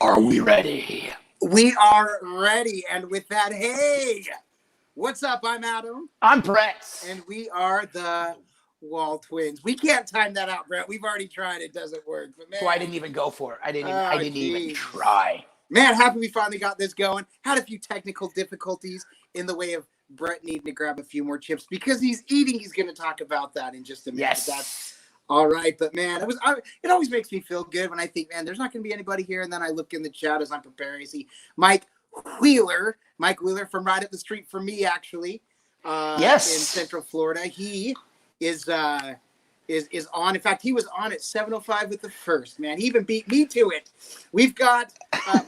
Are we ready? We are ready. And with that, hey, what's up? I'm Adam. I'm Brett. And we are the Wall Twins. We can't time that out, Brett. We've already tried. It doesn't work. But man, So I didn't even go for it. I didn't even try. Man, happy we finally got this going. Had a few technical difficulties in the way of Brett needing to grab a few more chips because he's eating. He's going to talk about that in just a minute. Yes. That's all right. But man, it always makes me feel good when I think, man, there's not going to be anybody here. And then I look in the chat as I'm preparing. I see Mike Wheeler from right up the street from me, actually. Yes. In Central Florida. He is on. In fact, he was on at 7:05 with the first, man. He even beat me to it. We've got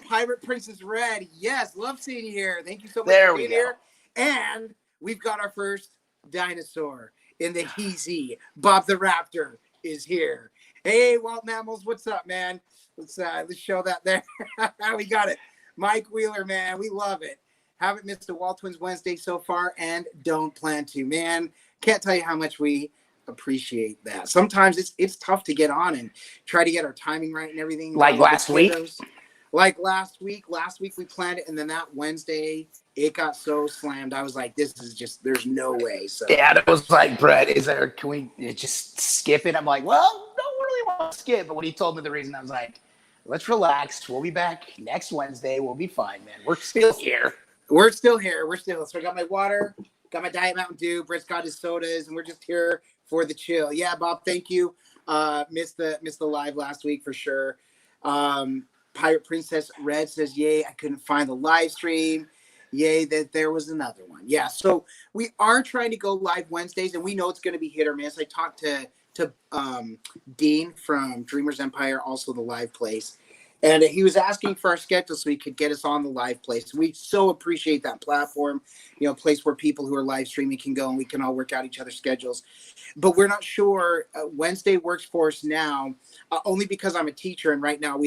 Pirate Princess Red. Yes, love seeing you here. Thank you so much for being here. And we've got our first dinosaur in the Heezy. Bob the Raptor is here. Hey, Walt Mammals, what's up, man? Let's show that there. We got it. Mike Wheeler, man, we love it. Haven't missed a WALTWINS Wednesday so far and don't plan to. Man, can't tell you how much we appreciate that. Sometimes it's tough to get on and try to get our timing right and everything. Like last week? Like last week we planned it, and then that Wednesday it got so slammed. I was like, this is just, there's no way. So yeah, it was like, Brett, can we just skip it? I'm like, well, don't really want to skip. But when he told me the reason, I was like, let's relax. We'll be back next Wednesday. We'll be fine, man. We're still here. So I got my water, got my Diet Mountain Dew. Brett's got his sodas, and we're just here for the chill. Yeah, Bob, thank you. Missed the live last week for sure. Pirate Princess Red says, yay, I couldn't find the live stream. Yay, that there was another one. Yeah, so we are trying to go live Wednesdays, and we know it's going to be hit or miss. I talked to Dean from Dreamers Empire, also the live place, and he was asking for our schedule so he could get us on the live place. We so appreciate that platform, place where people who are live streaming can go and we can all work out each other's schedules. But we're not sure Wednesday works for us now, only because I'm a teacher and right now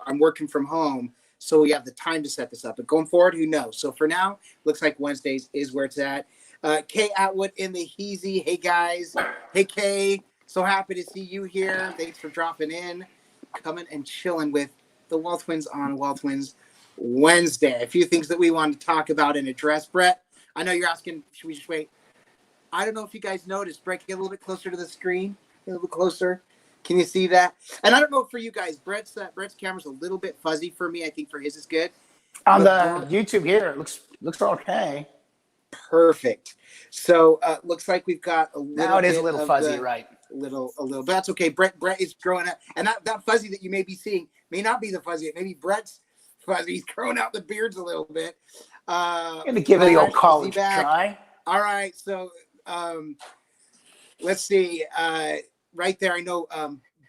I'm working from home, so we have the time to set this up. But going forward, who knows? So for now, looks like Wednesdays is where it's at. Kay Atwood in the Heezy. Hey guys. Hey Kay. So happy to see you here. Thanks for dropping in, coming and chilling with the WALTWINS on WALTWINS Wednesday. A few things that we want to talk about and address. Brett, I know you're asking, should we just wait? I don't know if you guys noticed. Brett, get a little bit closer to the screen. A little bit closer. Can you see that? And I don't know for you guys. Brett's camera's a little bit fuzzy for me. I think for his is good. On the YouTube here, it looks okay. Perfect. So looks like we've got a little. Now it is a little fuzzy, right? A little, but that's okay. Brett is growing up, and that fuzzy that you may be seeing may not be the fuzzy. It may be Brett's fuzzy. He's growing out the beards a little bit. I'm gonna give it the old college try. All right, so let's see. Right there, I know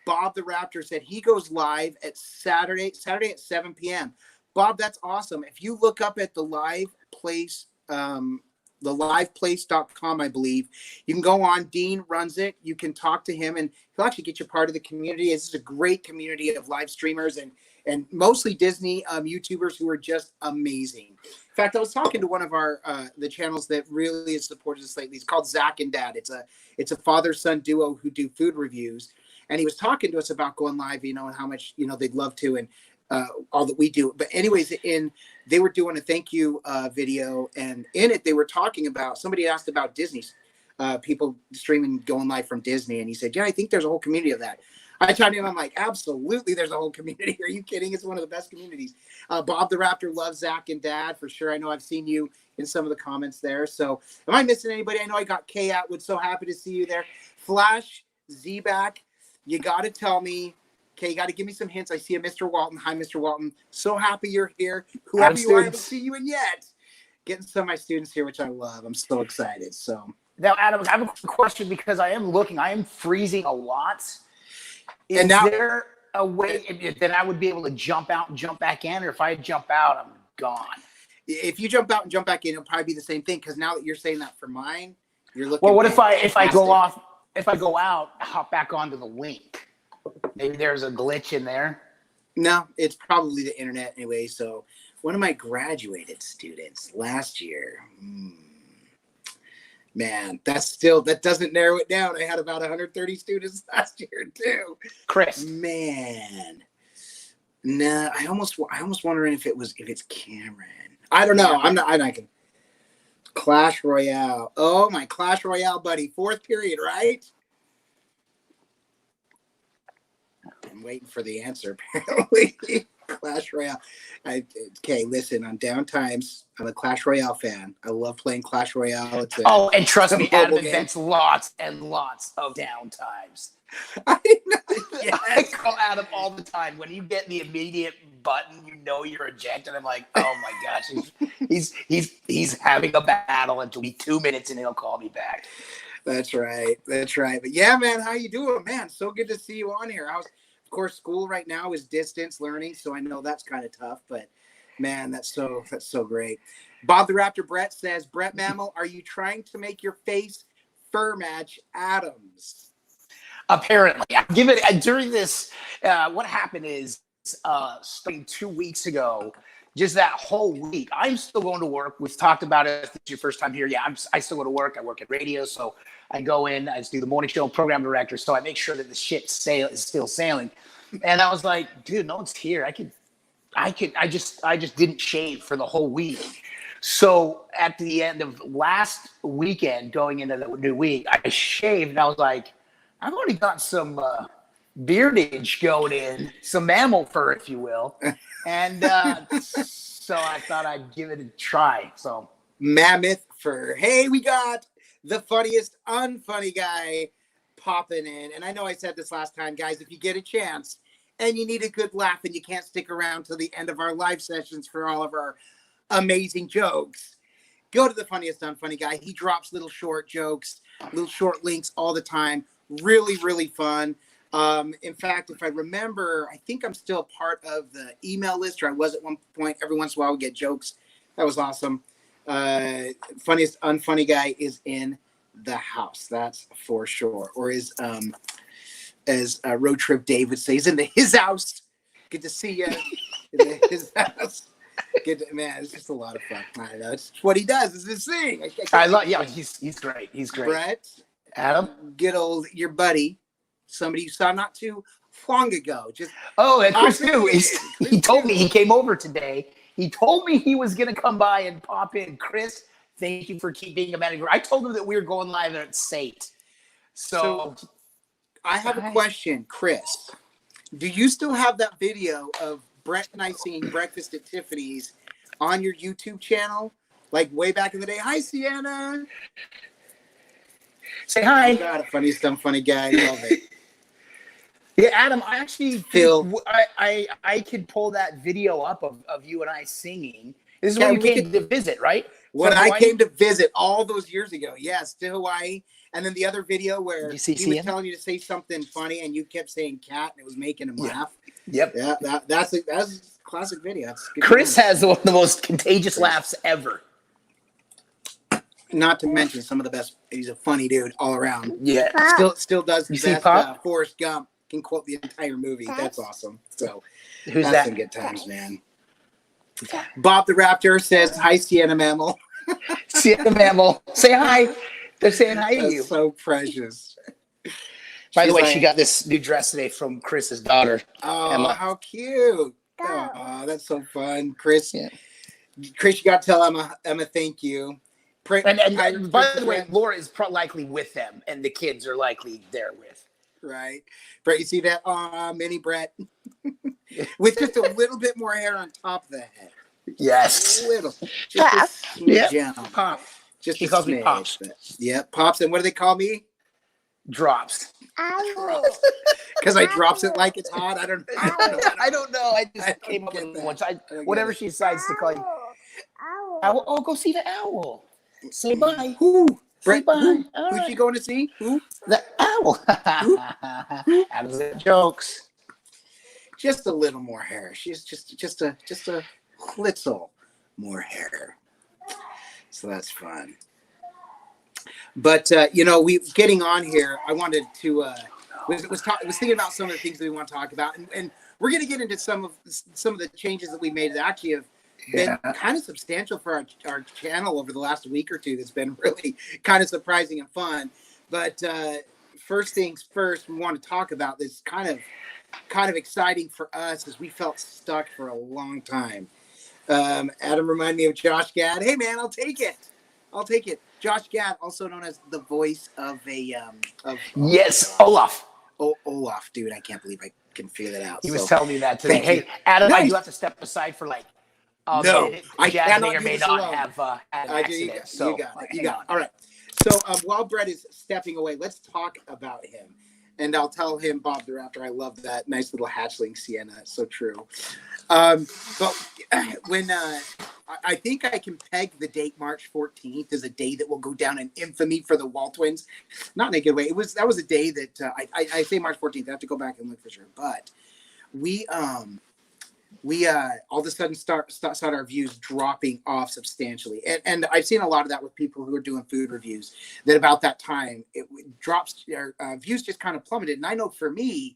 Bob the Raptor said he goes live at Saturday at 7 p.m. Bob, that's awesome. If you look up at the live place, theliveplace.com, I believe. You can go on. Dean runs it. You can talk to him, and he'll actually get you part of the community. This is a great community of live streamers and mostly Disney YouTubers who are just amazing. In fact, I was talking to one of our the channels that really has supported us lately. It's called Zach and Dad. It's a father-son duo who do food reviews, and he was talking to us about going live, and how much they'd love to, and all that we do. But anyways, they were doing a thank you video, and in it they were talking about, somebody asked about Disney's people streaming going live from Disney, and he said, yeah, I think there's a whole community of that. I chimed in, I'm like, absolutely, there's a whole community. Are you kidding? It's one of the best communities. Bob the Raptor loves Zach and Dad for sure. I know I've seen you in some of the comments there. So am I missing anybody? I know I got Kay Atwood. So happy to see you there. Flash Z-Back, you got to tell me. Okay, you got to give me some hints. I see a Mr. Walton. Hi, Mr. Walton. So happy you're here. Whoever you are, I haven't seen you in yet. Getting some of my students here, which I love. I'm so excited. So now, Adam, I have a question because I am freezing a lot. Is there a way that I would be able to jump out and jump back in, or if I jump out, I'm gone? If you jump out and jump back in, it'll probably be the same thing. Because now that you're saying that for mine, you're looking. Well, what if I go out, hop back onto the link? Maybe there's a glitch in there. No, it's probably the internet anyway. So one of my graduated students last year, man, that doesn't narrow it down. I had about 130 students last year too. Chris. Man. Nah, I almost wondering if it's Cameron. I don't know. I'm not gonna. Clash Royale. Oh, my Clash Royale buddy. Fourth period, right? I'm waiting for the answer, apparently. Clash Royale. Okay, listen, on downtimes, I'm a Clash Royale fan. I love playing Clash Royale. And trust me, Adam game. invents lots and lots of downtimes. I know. Yes. I call Adam all the time. When you get the immediate button, you know you're ejected. I'm like, oh my gosh, he's having a battle. It'll be 2 minutes and he'll call me back. That's right. But yeah, man, how you doing, man? So good to see you on here. Of course, school right now is distance learning, so I know that's kind of tough. But man, that's so great. Bob the Raptor Brett says, Brett Mammal, are you trying to make your face fur match Adam's? Apparently, I give it during this. What happened is, starting 2 weeks ago, just that whole week, I'm still going to work. We've talked about it. If it's your first time here. Yeah, I still go to work. I work at radio, so I go in. I do the morning show, program director. So I make sure that the ship is still sailing. And I was like, dude, no one's here. I just didn't shave for the whole week. So at the end of last weekend, going into the new week, I shaved, and I was like, I've already got some beardage going in, some mammal fur, if you will. And so I thought I'd give it a try. So mammoth fur. Hey, we got the funniest unfunny guy popping in. And I know I said this last time, guys, if you get a chance and you need a good laugh and you can't stick around till the end of our live sessions for all of our amazing jokes, go to the funniest unfunny guy. He drops little short jokes, little short links all the time. Really, really fun. In fact, if I remember, I think I'm still part of the email list, or I was at one point. Every once in a while we get jokes. That was awesome. Funniest unfunny guy is in the house. That's for sure. Or as Road Trip Dave would say, he's in his house. Good to see you in his house. Man, it's just a lot of fun. I don't know. It's what he does. It's his thing. I love. Yeah, he's great. He's great. Brett, Adam, good old your buddy, somebody you saw not too long ago. And Chris too. He told me he came over today. He told me he was going to come by and pop in. Chris, thank you for keeping him at it. I told him that we were going live at 8. So I have a question, Chris. Do you still have that video of Brett and I singing Breakfast at Tiffany's on your YouTube channel? Like way back in the day. Hi, Sienna. Say hi. God, a funny guy. I love it. Yeah, Adam, I actually Phil. I could pull that video up of you and I singing. This is when you came to visit, right? When I came to visit all those years ago, yes, to Hawaii. And then the other video where he was telling you to say something funny and you kept saying cat and it was making him laugh. Yep. Yeah, that's a classic video. That's good. Chris has one of the most contagious laughs ever. Not to mention some of the best. He's a funny dude all around. Yeah. Still does the best. Forrest Gump can quote the entire movie. That's awesome. So that's some good times, man. Bob the Raptor says, hi, Sienna Mammal. Sienna Mammal. Say hi. They're saying hi to you. So precious. By the way, she got this new dress today from Chris's daughter. Oh, Emma. How cute. Oh, that's so fun. Chris, yeah. Chris, you got to tell Emma, thank you. And by the way, Laura is likely with them, and the kids are likely there with. Right. Brett, you see that? Mini Brett. With just a little bit more hair on top of the head. Yes. A little. Just a Pop. Just he calls me Pops. Yeah, Pops. And what do they call me? Drops. Because I drops it like it's hot. I don't know. I don't know. I just came up with once. Whatever she decides to call you. Owl. Oh, go see the owl. Say bye. Who? Say bye. Who's she going to see? Who? The owl. Adam's jokes. Just a little more hair. She's just a little more hair. So that's fun. But we getting on here. I wanted to was thinking about some of the things that we want to talk about, and we're going to get into some of the changes that we made that actually have been kind of substantial for our channel over the last week or two. That's been really kind of surprising and fun. But first things first, we want to talk about this kind of kind of exciting for us as we felt stuck for a long time. Adam reminded me of Josh Gad. Hey man, I'll take it. I'll take it. Josh Gad, also known as the voice of yes, Olaf. Olaf, dude, I can't believe I can figure that out. He was telling me that today. Thank you. Hey, Adam, Nice. I do have to step aside for like a No, minute. I Jazz cannot may or do may this not alone. have had an accident. You got it. You got it. All right. So while Brett is stepping away, let's talk about him. And I'll tell him, Bob the Raptor, I love that nice little hatchling Sienna. It's so true. But when I think I can peg the date March 14th as a day that will go down in infamy for the WALTWINS. Not in a good way. That was a day that I say March 14th. I have to go back and look for sure. But we all of a sudden saw our views dropping off substantially. And I've seen a lot of that with people who are doing food reviews, that about that time it drops, views just kind of plummeted. And I know for me,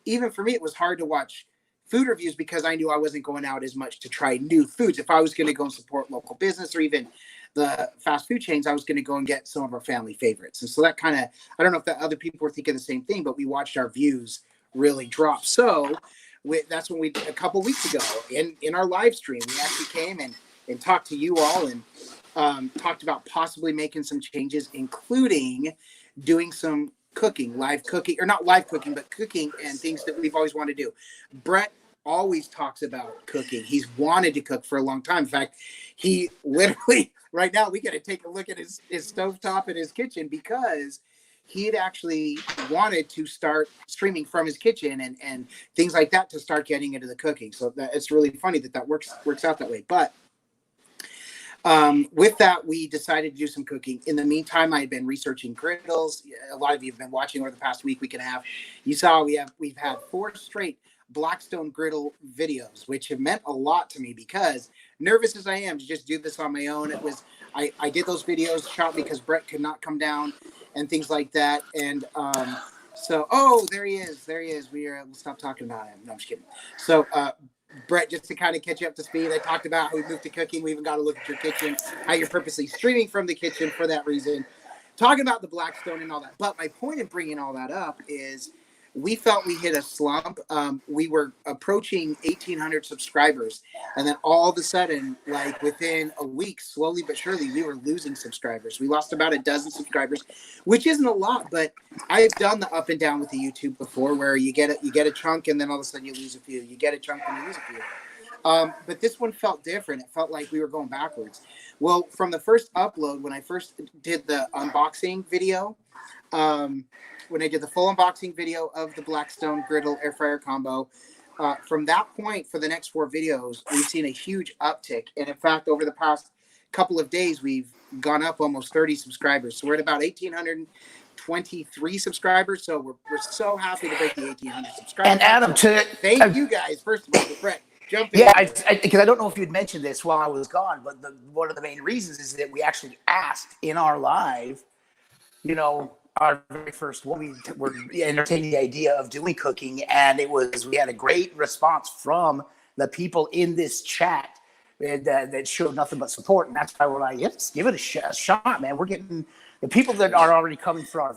even for me, it was hard to watch food reviews because I knew I wasn't going out as much to try new foods. If I was going to go and support local business or even the fast food chains, I was going to go and get some of our family favorites. And so that kind of, I don't know if that other people were thinking the same thing, but we watched our views really drop. So that's when a couple weeks ago in our live stream, we actually came and talked to you all and talked about possibly making some changes, including doing some cooking, live cooking, or not live cooking, but cooking and things that we've always wanted to do. Brett always talks about cooking. He's wanted to cook for a long time. In fact, he literally, right now, we got to take a look at his stovetop in his kitchen because he had actually wanted to start streaming from his kitchen and things like that to start getting into the cooking. So it's really funny that works out that way. But with that, we decided to do some cooking. In the meantime, I had been researching griddles. A lot of you have been watching over the past week and a half. You saw we've had 4 straight Blackstone Griddle videos, which have meant a lot to me because, nervous as I am to just do this on my own, I did those videos shot because Brett could not come down and things like that. And so, there he is. We'll stop talking about him. No, I'm just kidding. So, Brett, just to kind of catch you up to speed, I talked about how we moved to cooking. We even got to look at your kitchen, how you're purposely streaming from the kitchen for that reason. Talking about the Blackstone and all that. But my point in bringing all that up is we felt we hit a slump. We were approaching 1,800 subscribers. And then all of a sudden, like within a week, slowly but surely, we were losing subscribers. We lost about a dozen subscribers, which isn't a lot. But I've done the up and down with the YouTube before where you get a chunk and then all of a sudden you lose a few. You get a chunk and you lose a few. But this one felt different. It felt like we were going backwards. Well, from the first upload, when I first did the unboxing video, when I did the full unboxing video of the Blackstone Griddle air fryer combo, from that point for the next 4 videos, we've seen a huge uptick. And in fact, over the past couple of days, we've gone up almost 30 subscribers. So we're at about 1,823 subscribers. So we're so happy to break the 1,800 subscribers. And Adam, thank you guys. First of all, Brett, jump in. Yeah, because I don't know if you'd mentioned this while I was gone, but one of the main reasons is that we actually asked in our live, our very first one, we were entertaining the idea of doing cooking, and we had a great response from the people in this chat that showed nothing but support, and that's why we're like, yes, give it a shot, man. We're getting the people that are already coming for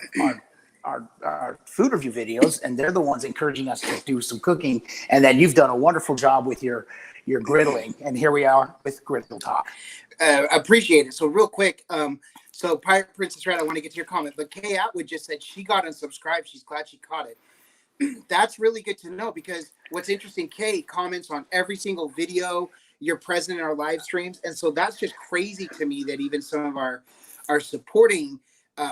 our food review videos, and they're the ones encouraging us to do some cooking, and then you've done a wonderful job with your griddling, and here we are with Griddle Talk. Appreciate it. So real quick, so Pirate Princess Red, I want to get to your comment, but Kay Atwood just said she got unsubscribed. She's glad she caught it. That's really good to know because what's interesting, Kay comments on every single video. You're present in our live streams, and so that's just crazy to me that even some of our supporting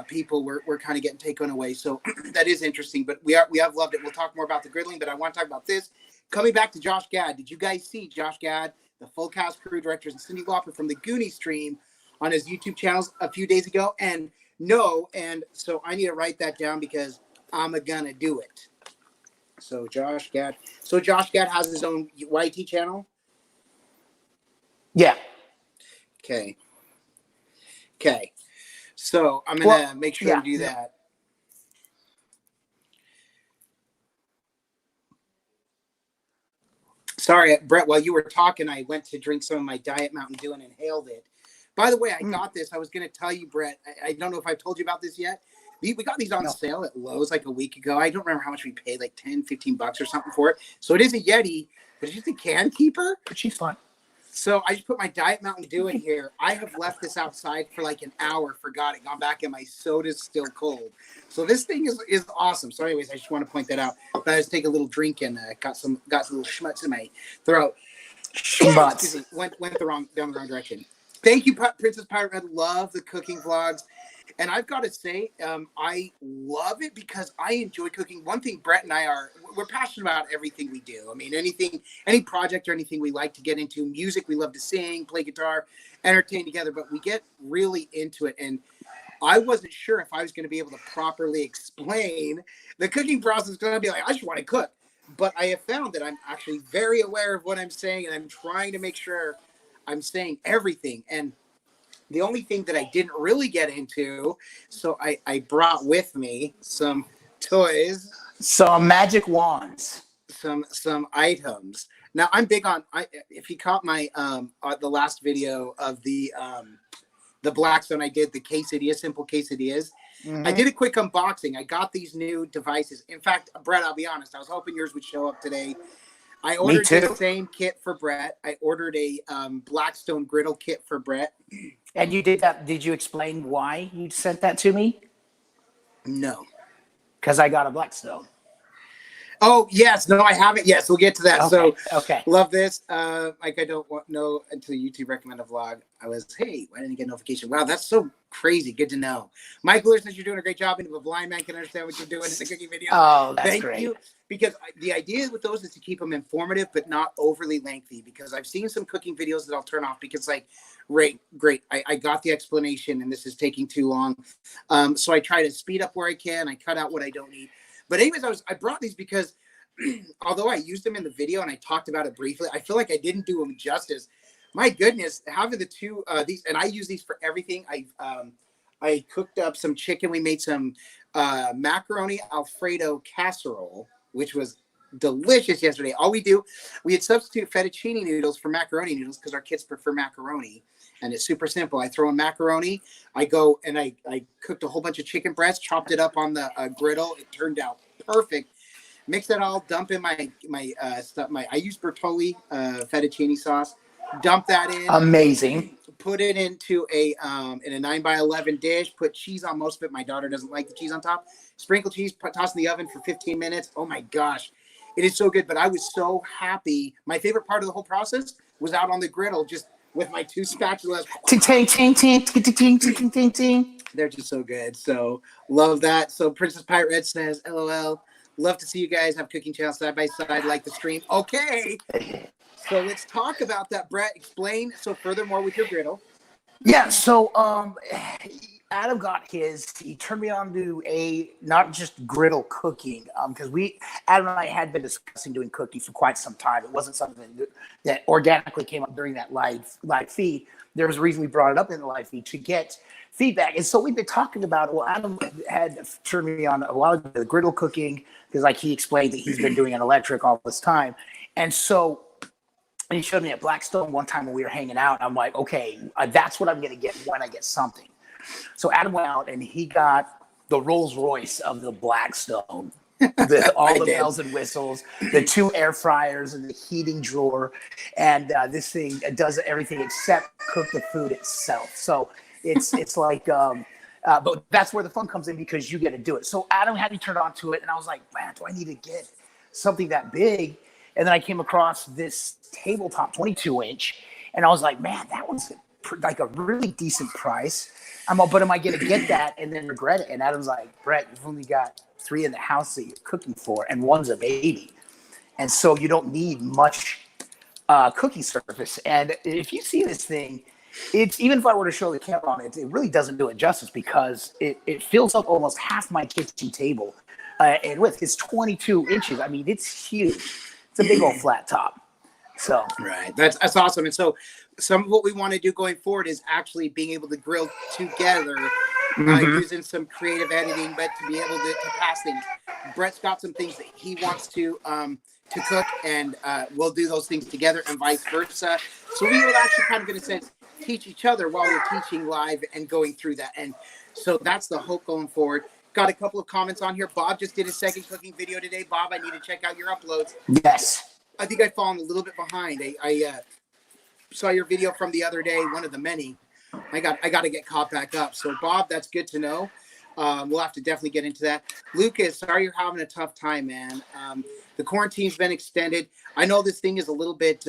people were kind of getting taken away. So that is interesting, but we have loved it. We'll talk more about the griddling, but I want to talk about this. Coming back to Josh Gad, did you guys see Josh Gad, the full cast crew directors, and Cindy Lauper from the Goonies stream on his YouTube channels a few days ago? And no, and so I need to write that down because I'm gonna do it. So Josh Gad has his own YT channel? Yeah. Okay. So I'm going to make sure to do that. Sorry, Brett, while you were talking, I went to drink some of my Diet Mountain Dew and inhaled it. By the way, I got this. I was going to tell you, Brett, I don't know if I've told you about this yet. We got these on No. sale at Lowe's like a week ago. I don't remember how much we paid, like 10, 15 bucks or something for it. So it is a Yeti, but it's just a can keeper. But she's fine. So I just put my Diet Mountain Dew in here. I have left this outside for like an hour, forgot it, gone back, and my soda's still cold. So this thing is awesome. So anyways, I just want to point that out. But I just take a little drink and got some little schmutz in my throat. Schmutz. Went down the wrong direction. Thank you, Princess Pirate Red. Love the cooking vlogs. And I've got to say, I love it because I enjoy cooking. One thing Brett and I we're passionate about everything we do. I mean, any project or anything we like to get into. Music, we love to sing, play guitar, entertain together, but we get really into it. And I wasn't sure if I was going to be able to properly explain the cooking process. Going to be like, I just want to cook. But I have found that I'm actually very aware of what I'm saying, and I'm trying to make sure I'm saying everything. And the only thing that I didn't really get into, so I brought with me some toys, some magic wands, some items. Now I'm big on. If you caught my the last video of the Blackstone, I did the quesadilla, simple quesadillas. Mm-hmm. I did a quick unboxing. I got these new devices. In fact, Brett, I'll be honest, I was hoping yours would show up today. I ordered the same kit for Brett. I ordered a Blackstone Griddle kit for Brett. And you did that. Did you explain why you sent that to me? No. Because I got a Blackstone. Oh, yes. No, I haven't. Yes, we'll get to that. Okay. So, love this. Like, I don't know until YouTube recommend a vlog. I was, hey, why didn't I get a notification? Wow, that's so crazy. Good to know. Michael says you're doing a great job, and if a blind man can understand what you're doing in the cooking video. Oh, that's great. Thank you. Because the idea with those is to keep them informative, but not overly lengthy. Because I've seen some cooking videos that I'll turn off because, like, great. I got the explanation, and this is taking too long. So I try to speed up where I can. I cut out what I don't need. But anyways, I brought these because although I used them in the video and I talked about it briefly, I feel like I didn't do them justice. My goodness, having the two these, and I use these for everything. I cooked up some chicken. We made some macaroni Alfredo casserole, which was delicious yesterday. We had substitute fettuccine noodles for macaroni noodles because our kids prefer macaroni. And it's super simple. I throw in macaroni. I go and I cooked a whole bunch of chicken breasts, chopped it up on the griddle. It turned out perfect. Mix that all, dump in my stuff. I use Bertolli fettuccine sauce. Dump that in. Amazing. Put it into in a 9x11 dish. Put cheese on most of it. My daughter doesn't like the cheese on top. Sprinkle cheese. Toss in the oven for 15 minutes. Oh my gosh, it is so good. But I was so happy. My favorite part of the whole process was out on the griddle, just with my two spatulas. Ting, ting, ting, ting, ting, ting, ting, ting, ting. They're just so good. So love that. So Princess Pirate Red says, LOL. Love to see you guys have cooking channels side by side like the stream. Okay. So let's talk about that, Brett. Explain. So furthermore with your griddle. Yeah. So Adam got his. He turned me on to not just griddle cooking, because Adam and I had been discussing doing cooking for quite some time. It wasn't something that organically came up during that live feed. There was a reason we brought it up in the live feed to get feedback, and so we've been talking about it. Well, Adam had turned me on a while ago to the griddle cooking because, like, he explained that he's been doing an electric all this time, and so. And he showed me at Blackstone one time when we were hanging out. I'm like, okay, that's what I'm going to get when I get something. So Adam went out and he got the Rolls Royce of the Blackstone, all the bells and whistles, the 2 air fryers and the heating drawer. And this thing does everything except cook the food itself. So it's like, but that's where the fun comes in because you get to do it. So Adam had me turn on to it. And I was like, man, do I need to get something that big? And then I came across this tabletop 22-inch, and I was like, man, that was like a really decent price. But am I going to get that and then regret it? And Adam's like, Brett, you've only got 3 in the house that you're cooking for, and 1's a baby. And so you don't need much cooking surface. And if you see this thing, it's even if I were to show the camera on it, it really doesn't do it justice because it fills up almost half my kitchen table. And with its 22 inches, I mean, it's huge. It's a big old flat top. So right, that's awesome. And so some of what we want to do going forward is actually being able to grill together, using some creative editing, but to be able to pass things. Brett's got some things that he wants to cook, and we'll do those things together, and vice versa. So we will actually kind of, in a sense, teach each other while we're teaching live and going through that. And so that's the hope going forward. Got a couple of comments on here. Bob just did a second cooking video today. Bob, I need to check out your uploads. Yes. I think I've fallen a little bit behind. I saw your video from the other day, one of the many. I got to get caught back up. So Bob, that's good to know. We'll have to definitely get into that. Lucas, sorry you're having a tough time, man. The quarantine's been extended. I know this thing is a little bit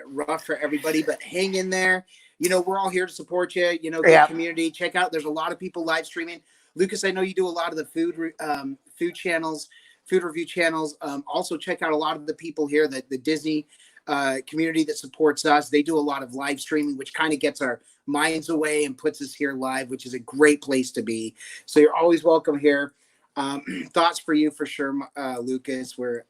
rough for everybody, but hang in there. You know, we're all here to support you. You know, good community. Check out. There's a lot of people live streaming. Lucas, I know you do a lot of the food channels, food review channels. Also, check out a lot of the people here, the Disney community that supports us. They do a lot of live streaming, which kind of gets our minds away and puts us here live, which is a great place to be. So you're always welcome here. Thoughts for you for sure, Lucas. We're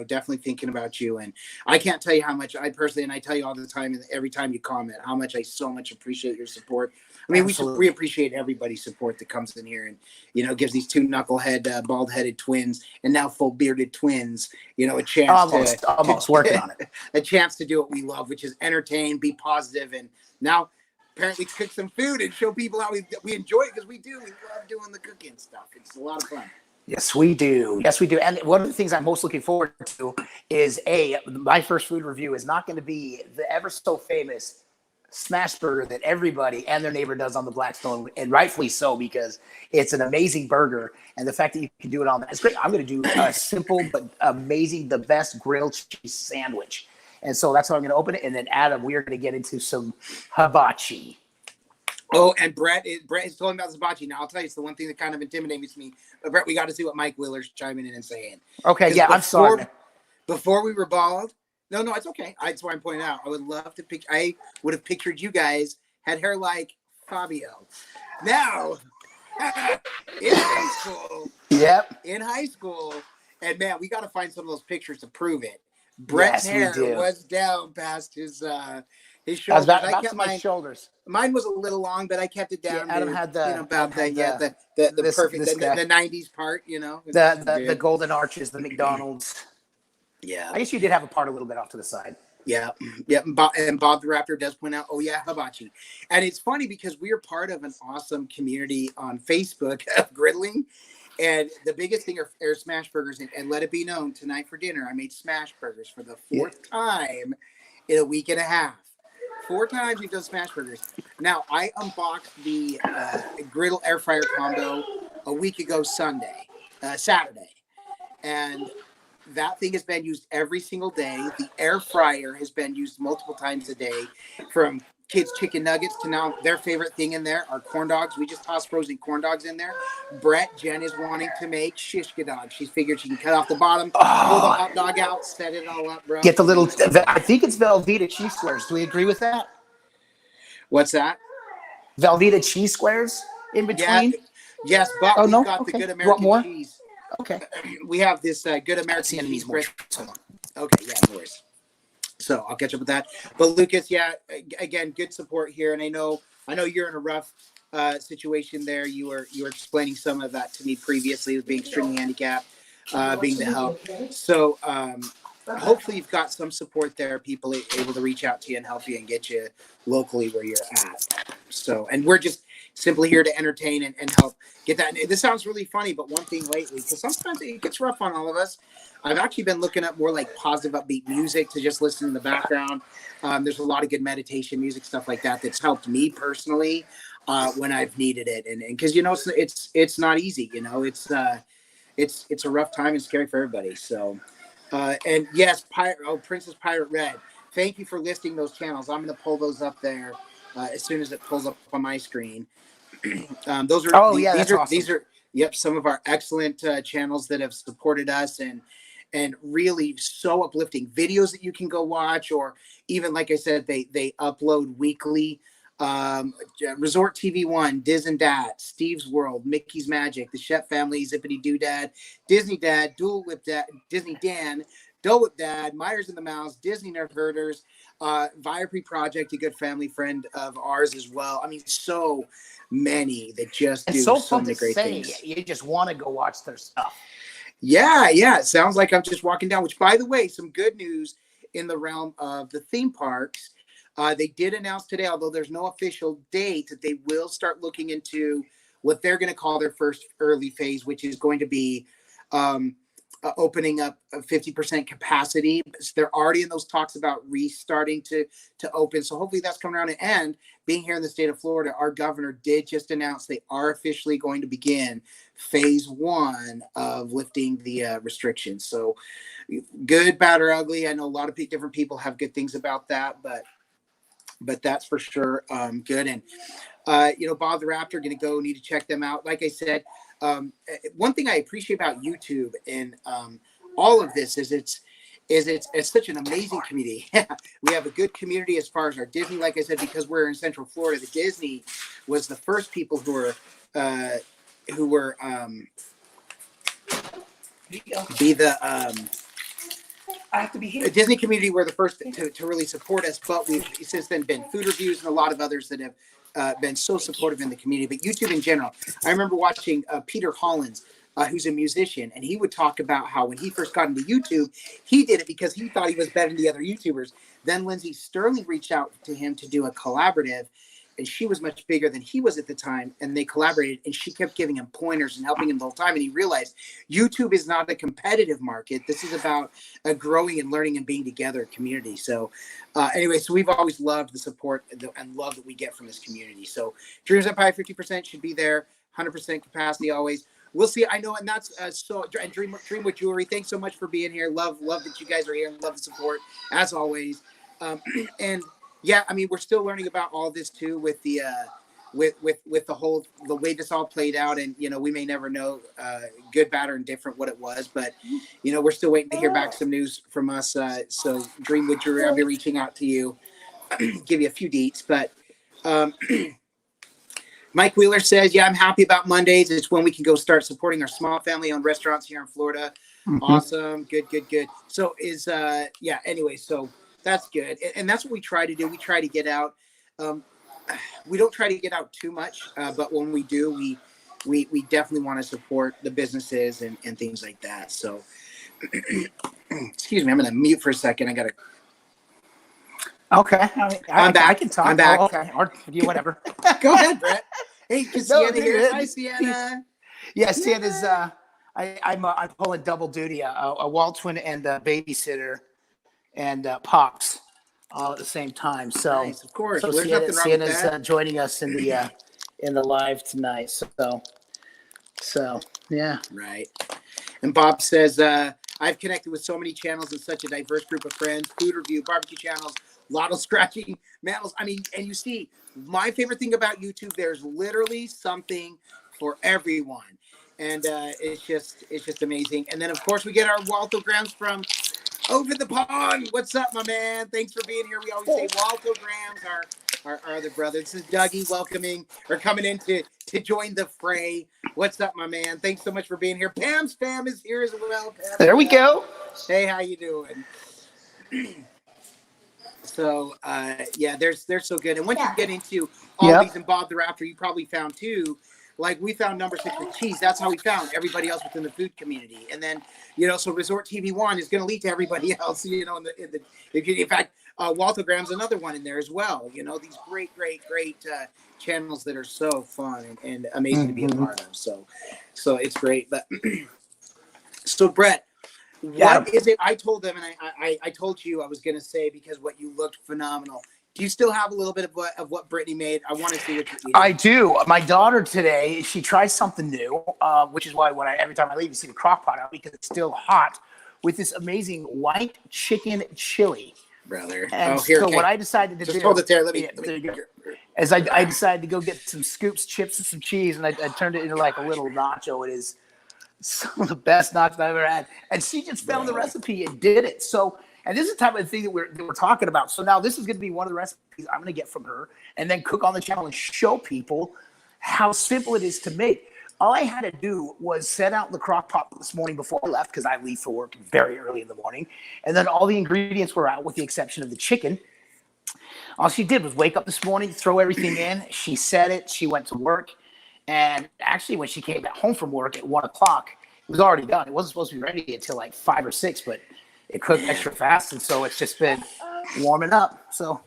definitely thinking about you, and I can't tell you how much I personally, and I tell you all the time, and every time you comment, how much I so much appreciate your support. I mean, we appreciate everybody's support that comes in here and, gives these two knucklehead, bald-headed twins and now full-bearded twins, a chance almost working on it. A chance to do what we love, which is entertain, be positive, and now apparently cook some food and show people how we enjoy it, because we do. We love doing the cooking stuff. It's a lot of fun. Yes, we do. Yes, we do. And one of the things I'm most looking forward to is my first food review is not going to be the ever so famous smash burger that everybody and their neighbor does on the Blackstone, and rightfully so, because it's an amazing burger, and the fact that you can do it on that is great. I'm going to do a simple but amazing, the best grilled cheese sandwich, and so that's how I'm going to open it. And then Adam, we are going to get into some hibachi. Oh, and Brett is telling me about hibachi. Now I'll tell you, it's the one thing that kind of intimidates me. But Brett, we got to see what Mike Wheeler's chiming in and saying. Okay, yeah, I'm sorry. Before we were bald. No, it's okay. That's why I'm pointing out. I would love to I would have pictured you guys had hair like Fabio. Now, in high school. Yep. In high school. And man, we got to find some of those pictures to prove it. Brett's hair was down past his shoulders. About to my shoulders. Mine was a little long, but I kept it down. Yeah, Adam had the the perfect 90s part. The golden arches, the McDonald's. Yeah, I guess you did have a part a little bit off to the side. Yeah. And Bob the Raptor does point out, oh yeah, hibachi. And it's funny because we are part of an awesome community on Facebook of griddling. And the biggest thing are smash burgers. And let it be known, tonight for dinner, I made smash burgers for the fourth time in a week and a half. 4 times we've done smash burgers. Now, I unboxed the griddle air fryer combo a week ago Saturday. And that thing has been used every single day. The air fryer has been used multiple times a day, from kids' chicken nuggets to now their favorite thing in there are corn dogs. We just tossed frozen corn dogs in there. Jen is wanting to make shish kebab. She figured she can cut off the bottom, pull the hot dog out, set it all up, bro. Get the little, I think it's Velveeta cheese squares. Do we agree with that? What's that? Velveeta cheese squares in between? Yes, but we've got the good American cheese. Okay. We have this good American cheese. Okay, yeah, no worries. So I'll catch up with that. But Lucas, again, good support here, and I know you're in a rough situation there. You were explaining some of that to me previously, with being extremely handicapped, being the help. So hopefully you've got some support there, people able to reach out to you and help you and get you locally where you're at. So, and we're just simply here to entertain and help get that. And this sounds really funny, but one thing lately, because sometimes it gets rough on all of us, I've actually been looking up more like positive, upbeat music to just listen in the background. There's a lot of good meditation music, stuff like that, that's helped me personally when I've needed it. And because, it's not easy, it's a rough time and scary for everybody. So, and yes, Princess Pirate Red, thank you for listing those channels. I'm going to pull those up there as soon as it pulls up on my screen. Those are these are some of our excellent channels that have supported us and really so uplifting videos that you can go watch, or even, like I said, they upload weekly. Resort TV 1, Diz and Dat, Steve's World, Mickey's Magic, The Chef Family, Zippity Doodad, Disney Dad, Dual Whip Dad, Disney Dan, Dole Whip Dad, Myers and the Mouse, Disney Nerf Herders, Viapre Project, a good family friend of ours as well. I mean, so many that just do so many great things. You just want to go watch their stuff. Yeah. It sounds like I'm just walking down, which, by the way, some good news in the realm of the theme parks. They did announce today, although there's no official date, that they will start looking into what they're going to call their first early phase, which is going to be opening up a 50% capacity. So they're already in those talks about restarting to open. So hopefully that's coming around. And being here in the state of Florida, our governor did just announce they are officially going to begin phase 1 of lifting the restrictions. So good, bad, or ugly. I know a lot of different people have good things about that, but that's for sure good. And Bob the Raptor, gonna go, need to check them out. Like I said, one thing I appreciate about YouTube and all of this is it's such an amazing community. We have a good community as far as our Disney. Like I said, because we're in Central Florida, the Disney was the first people who were I have to be here. The Disney community were the first to really support us, but we've since then been Food Reviews and a lot of others that have been so supportive in the community. But YouTube in general, I remember watching Peter Hollins, who's a musician, and he would talk about how when he first got into YouTube, he did it because he thought he was better than the other YouTubers. Then Lindsay Sterling reached out to him to do a collaborative, and she was much bigger than he was at the time, and they collaborated, and she kept giving him pointers and helping him the whole time, and he realized YouTube is not a competitive market. This is about a growing and learning and being together community. So anyway, so we've always loved the support and love that we get from this community. So Dreams Empire 50% should be there, 100% capacity always. We'll see. I know, and that's and Dream with Jewelry. Thanks so much for being here. Love that you guys are here, and love the support as always. And yeah, I mean, we're still learning about all this too with the with the way this all played out, and we may never know good, bad, or indifferent what it was, but we're still waiting to hear back some news from us. So Dreamwood Jewelry, I'll be reaching out to you, give you a few deets, but. Mike Wheeler says, yeah, I'm happy about Mondays. It's when we can go start supporting our small family-owned restaurants here in Florida. Mm-hmm. Awesome. Good. So anyway, so that's good. And that's what we try to do. We try to get out. We don't try to get out too much, but when we do, we definitely want to support the businesses and things like that. So, excuse me, I'm going to mute for a second. I got to. Okay. I'm back. I can talk. I'm back. Oh, okay. Or whatever. Go ahead, Brett. Hey, Sienna here. Hi, Sienna. Yeah, Sienna's. I'm pulling double duty, a wall twin and a babysitter, and pops all at the same time. So, nice, of course. So Sienna's joining us in the live tonight. So yeah. Right. And Bob says, I've connected with so many channels and such a diverse group of friends. Food review, barbecue channels, lotto scratching, mammals. I mean, and you see, my favorite thing about YouTube, there's literally something for everyone. And it's just amazing. And then, of course, we get our Waltograms from over the pond. What's up, my man? Thanks for being here. We always say Waltograms, our other brother. This is Dougie coming in to join the fray. What's up, my man? Thanks so much for being here. Pam's fam is here as well. There we go. Hey, how you doing? So, they're so good. And once you get into all these and Bob the Raptor, you probably found too, like we found number 6 with cheese. That's how we found everybody else within the food community. And then, so Resort TV 1 is going to lead to everybody else, in fact, Waltogram's another one in there as well. These great channels that are so fun and amazing to be a part of. So it's great. But so Brett, what is it? I told them, and I told you I was going to say, because what you looked phenomenal. Do you still have a little bit of what Brittany made? I want to see what you're eating. I do. My daughter today, she tries something new, which is why every time I leave, you see the crock pot out because it's still hot, with this amazing white chicken chili. Brother. And what I decided to do. Just hold it there. Let me as I decided to go get some scoops, chips, and some cheese, and I turned it into like a little nacho. It is some of the best nachos I've ever had. And she just found the recipe and did it. So, and this is the type of thing that we're talking about. So now this is going to be one of the recipes I'm going to get from her and then cook on the channel and show people how simple it is to make. All I had to do was set out the crock pot this morning before I left, because I leave for work very early in the morning. And then all the ingredients were out with the exception of the chicken. All she did was wake up this morning, throw everything in. She set it. She went to work. And actually, when she came back home from work at 1 o'clock, it was already done. It wasn't supposed to be ready until like 5 or 6, but it cooked extra fast. And so it's just been warming up. So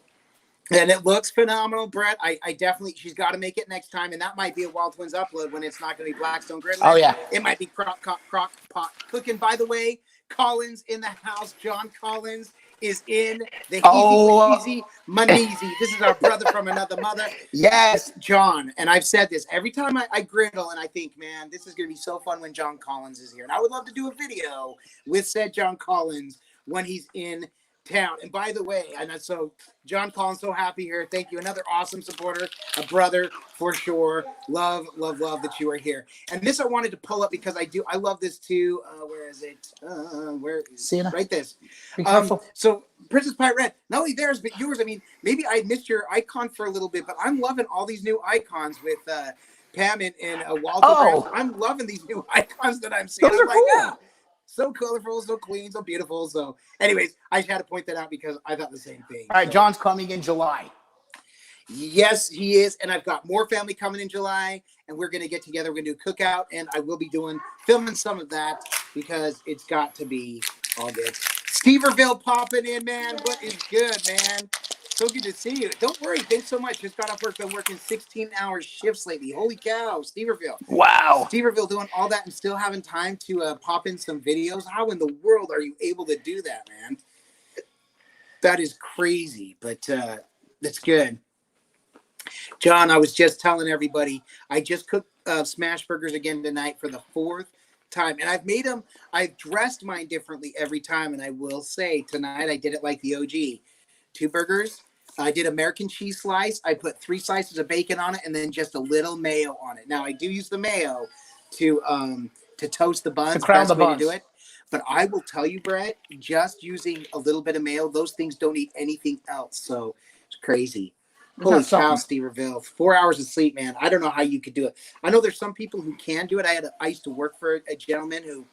And it looks phenomenal, Brett. I definitely, she's got to make it next time. And that might be a Wild Twins upload when it's not going to be Blackstone Oh Griddling. yeah. It might be crock pot cooking. By the way, Collins in the house. John Collins is in the Oh. heezy maneezy. This is our brother from another mother. Yes. John. And I've said this every time I griddle, and I think, man, this is going to be so fun when John Collins is here. And I would love to do a video with said John Collins when he's in town. And by the way, and so John Collins, so happy here. Thank you. Another awesome supporter, a brother for sure. Love that you are here. And this I wanted to pull up because I love this too. Where is it? Where is Sienna. Right this. Be careful. So Princess Pie Red, not only theirs, but yours. I mean, maybe I missed your icon for a little bit, but I'm loving all these new icons with Pam and Walter. Oh. I'm loving these new icons that I'm seeing. Those I'm are like, cool. yeah. So colorful, so clean, so beautiful. So, anyways, I just had to point that out because I thought the same thing. All right, so, John's coming in July. Yes, he is. And I've got more family coming in July, and we're going to get together. We're going to do a cookout, and I will be filming some of that because it's got to be all good. Steverville popping in, man. What is good, man? So good to see you. Don't worry. Thanks so much. Just got off work. Been working 16-hour shifts lately. Holy cow, Steverville. Wow. Steverville doing all that and still having time to pop in some videos. How in the world are you able to do that, man? That is crazy, but that's good. John, I was just telling everybody, I just cooked smash burgers again tonight for the 4th time. And I've dressed mine differently every time. And I will say tonight I did it like the OG. 2 burgers. I did American cheese slice. I put 3 slices of bacon on it and then just a little mayo on it. Now I do use the mayo to toast the buns. To crown the way buns. to do it. But I will tell you, Brett, just using a little bit of mayo, those things don't eat anything else. So it's crazy. Holy cow, Steverville. 4 hours of sleep, man. I don't know how you could do it. I know there's some people who can do it. I used to work for a gentleman who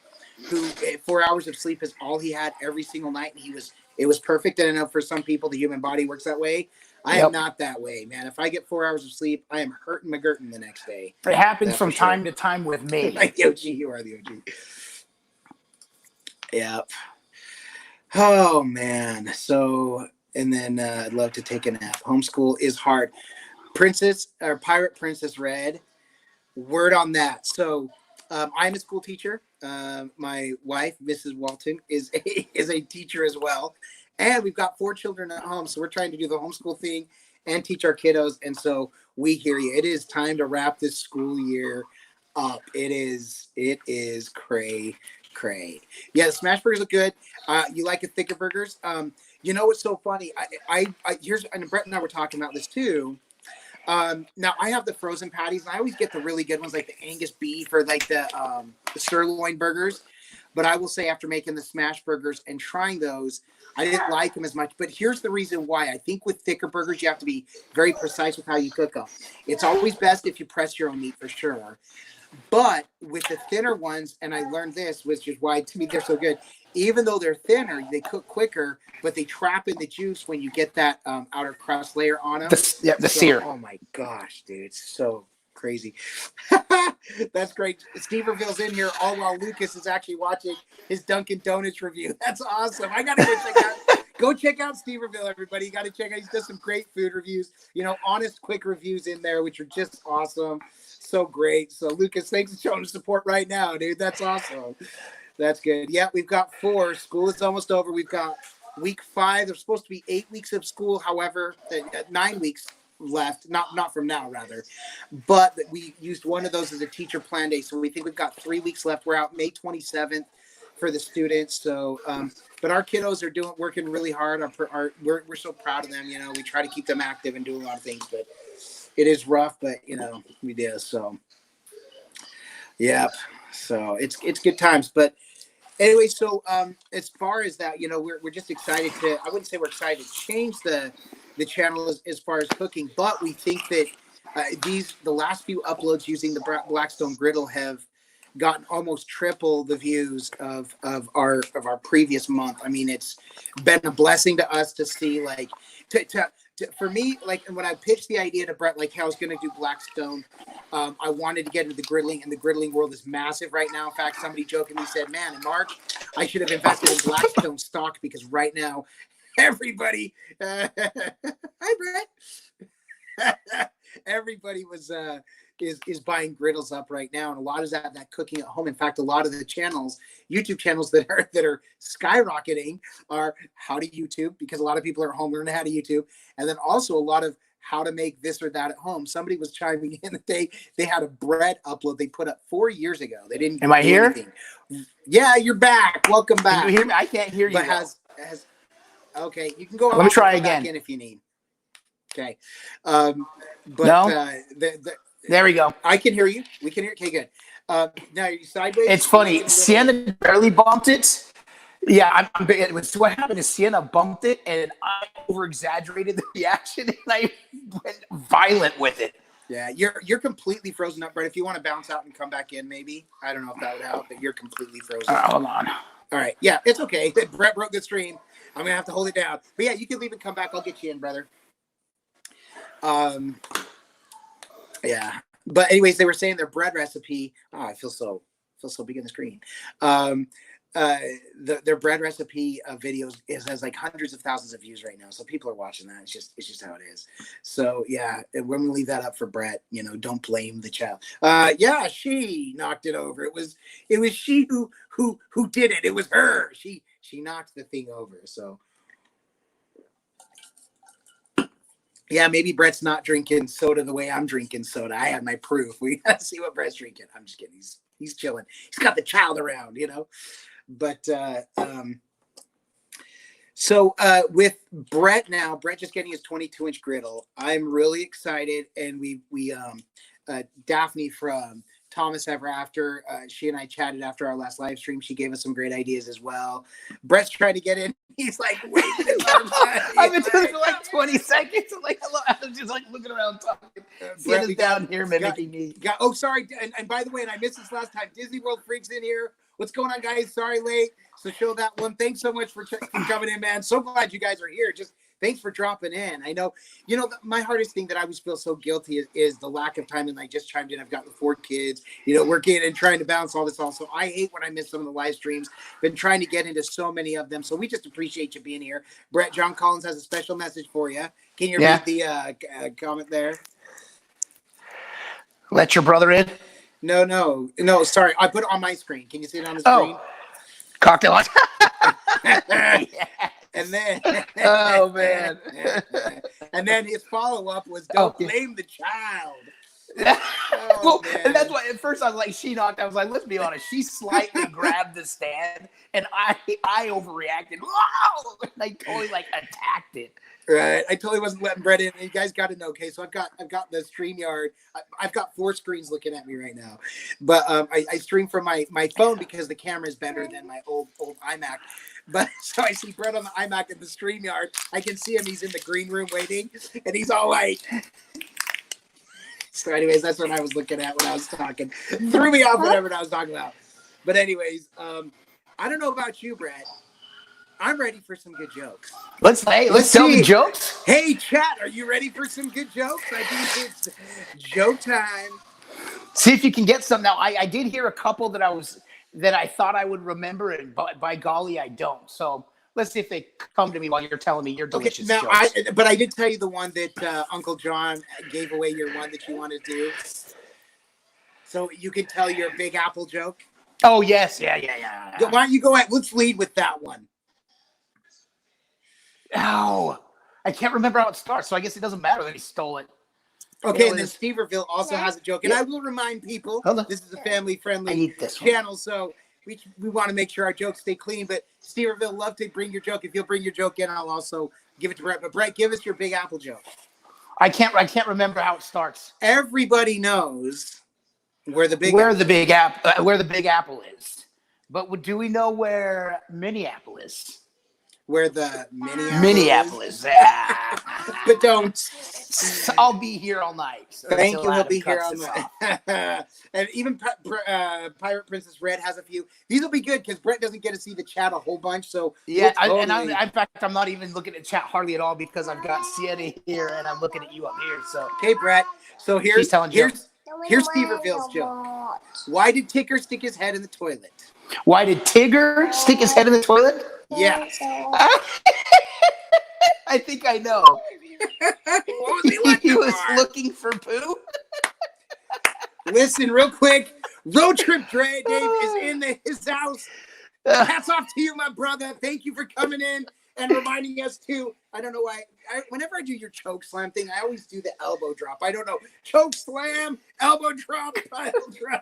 4 hours of sleep is all he had every single night, and it was perfect. And I know for some people the human body works that way. I am not that way, man. If I get 4 hours of sleep, I am hurting my gurtin the next day. It happens from time to time with me. Like the OG, you are the OG. Yep. Oh man. So, and then I'd love to take a nap. Homeschool is hard. Pirate Princess Red. Word on that. So, I'm a school teacher. My wife, Mrs. Walton, is a teacher as well. And we've got 4 children at home. So we're trying to do the homeschool thing and teach our kiddos. And so we hear you. It is time to wrap this school year up. It is cray. Yeah, the smash burgers look good. You like the thicker burgers? You know what's so funny? And Brett and I were talking about this too. Now I have the frozen patties, and I always get the really good ones, like the Angus beef or like the sirloin burgers. But I will say, after making the smash burgers and trying those, I didn't like them as much. But here's the reason why. I think with thicker burgers, you have to be very precise with how you cook them. It's always best if you press your own meat, for sure. But with the thinner ones, and I learned this, which is why to me they're so good. Even though they're thinner, they cook quicker, but they trap in the juice when you get that outer crust layer on them. The sear. Oh my gosh, dude, it's so crazy. That's great. Steverville's in here all while Lucas is actually watching his Dunkin' Donuts review. That's awesome. I gotta go check out Steverville, everybody. You gotta check out. He's done some great food reviews. Honest, quick reviews in there, which are just awesome. So great. So Lucas, thanks for showing support right now, dude. That's awesome. That's good. Yeah, we've got 4. School is almost over. We've got week 5. There's supposed to be 8 weeks of school. However, 9 weeks left. Not from now, rather. But we used one of those as a teacher plan day. So we think we've got 3 weeks left. We're out May 27th for the students. So, but our kiddos are working really hard. We're so proud of them. We try to keep them active and do a lot of things, but it is rough, but we do. So, yeah. So it's good times. But anyway, so as far as that, we're just excited to. I wouldn't say we're excited to change the channel as far as cooking, but we think that the last few uploads using the Blackstone Griddle have gotten almost triple the views of our previous month. I mean, it's been a blessing to us to see, like, for me, like, when I pitched the idea to Brett, like, how I was going to do Blackstone, I wanted to get into the griddling, and the griddling world is massive right now. In fact, somebody jokingly said, man, in March, I should have invested in Blackstone stock, because right now, everybody, hi, Brett. everybody was is buying griddles up right now, and a lot is that cooking at home. In fact, a lot of the channels, YouTube channels that are skyrocketing are how to YouTube, because a lot of people are at home learning how to YouTube, and then also a lot of how to make this or that at home. Somebody was chiming in that they had a bread upload they put up 4 years ago. They didn't Am I do here? anything. Yeah, you're back. Welcome back. Can you hear me? I can't hear you. But okay, you can go. Let me try come again. Back in if you need. Okay, but no? There we go. I can hear you. We can hear. Okay, good. Now you sideways. It's funny. Sienna barely bumped it. Yeah, what happened is Sienna bumped it, and I over-exaggerated the reaction, and I went violent with it. Yeah, you're completely frozen up, Brett. If you want to bounce out and come back in, maybe. I don't know if that would help, but you're completely frozen. Hold on. All right. Yeah, it's okay. Brett broke the stream. I'm going to have to hold it down. But yeah, you can leave and come back. I'll get you in, brother. Yeah. But anyways, they were saying their bread recipe. Oh, I feel so big on the screen. Their bread recipe videos has like hundreds of thousands of views right now, so people are watching that. It's just how it is. So yeah, we're gonna leave that up for Brett. Don't blame the child. Yeah, she knocked it over. It was she who did it. It was her. She knocked the thing over. So yeah, maybe Brett's not drinking soda the way I'm drinking soda. I have my proof. We gotta see what Brett's drinking. I'm just kidding. He's chilling. He's got the child around, But so with Brett now, Brett just getting his 22-inch griddle. I'm really excited, and we Daphne from Thomas Ever After, she and I chatted after our last live stream. She gave us some great ideas as well. Brett's trying to get in. He's like, wait. I've been doing it for like 20 seconds. I'm like, hello. I'm just like looking around talking. Sienna's down here mimicking me. Oh, sorry. And by the way, and I missed this last time, Disney World Freaks in here. What's going on, guys? Sorry, late. So show that one. Thanks so much for coming in, man. So glad you guys are here. Just thanks for dropping in. I know, my hardest thing that I always feel so guilty is the lack of time. And I just chimed in. I've got the 4 kids, working and trying to balance all this also. I hate when I miss some of the live streams. Been trying to get into so many of them. So we just appreciate you being here. Brett, John Collins has a special message for you. Can you read the comment there? Let your brother in. No. Sorry, I put it on my screen. Can you see it on the screen? Oh, cocktail. And then, oh man, and then his follow-up was, "Don't blame the child." Well, and that's why at first I was like, she knocked. I was like, let's be honest. She slightly grabbed the stand, and I overreacted. Whoa! And I totally attacked it. Right, I totally wasn't letting Brett in. You guys got to know. Okay, so I've got the StreamYard. I've got 4 screens looking at me right now, but I stream from my phone because the camera is better than my old iMac. But so I see Brett on the iMac in the StreamYard. I can see him. He's in the green room waiting, and he's all like. So anyways, that's what I was looking at when I was talking. Threw me off whatever I was talking about. But anyways, I don't know about you, Brett. I'm ready for some good jokes. Let's tell the jokes. Hey, chat, are you ready for some good jokes? I think it's joke time. See if you can get some. Now, I did hear a couple that I thought I would remember, and by golly, I don't. So let's see if they come to me while you're telling me your delicious jokes. But I did tell you the one that Uncle John gave away, your one that you wanted to do. So you can tell your Big Apple joke. Oh, yes. Yeah. Why don't you go ahead? Let's lead with that one. Oh, I can't remember how it starts, so I guess it doesn't matter that he stole it. Okay, and then Steverville also has a joke. And I will remind people, this is a family-friendly channel, so we want to make sure our jokes stay clean. But Steverville, love to bring your joke. If you'll bring your joke in, I'll also give it to Brett. But Brett, give us your Big Apple joke. I can't remember how it starts. Everybody knows where the Big Apple is. But do we know where Minneapolis is? Where the Minneapolis. But don't. I'll be here all night. So thank you. He'll be here all night. And even Pirate Princess Red has a few. These will be good because Brett doesn't get to see the chat a whole bunch. So yeah, in fact, I'm not even looking at chat hardly at all because I've got Sienna here and I'm looking at you up here. So okay, Brett. So here's Steverville's joke. Why did Tigger stick his head in the toilet? Why did Tigger stick his head in the toilet? Yeah. I think I know. What was he looking He was for? looking for poo? Listen, real quick. Road Trip Dave is in his house. Hats off to you, my brother. Thank you for coming in and reminding us too. I don't know why. Whenever I do your choke slam thing, I always do the elbow drop. I don't know. Choke slam, elbow drop, pile drive.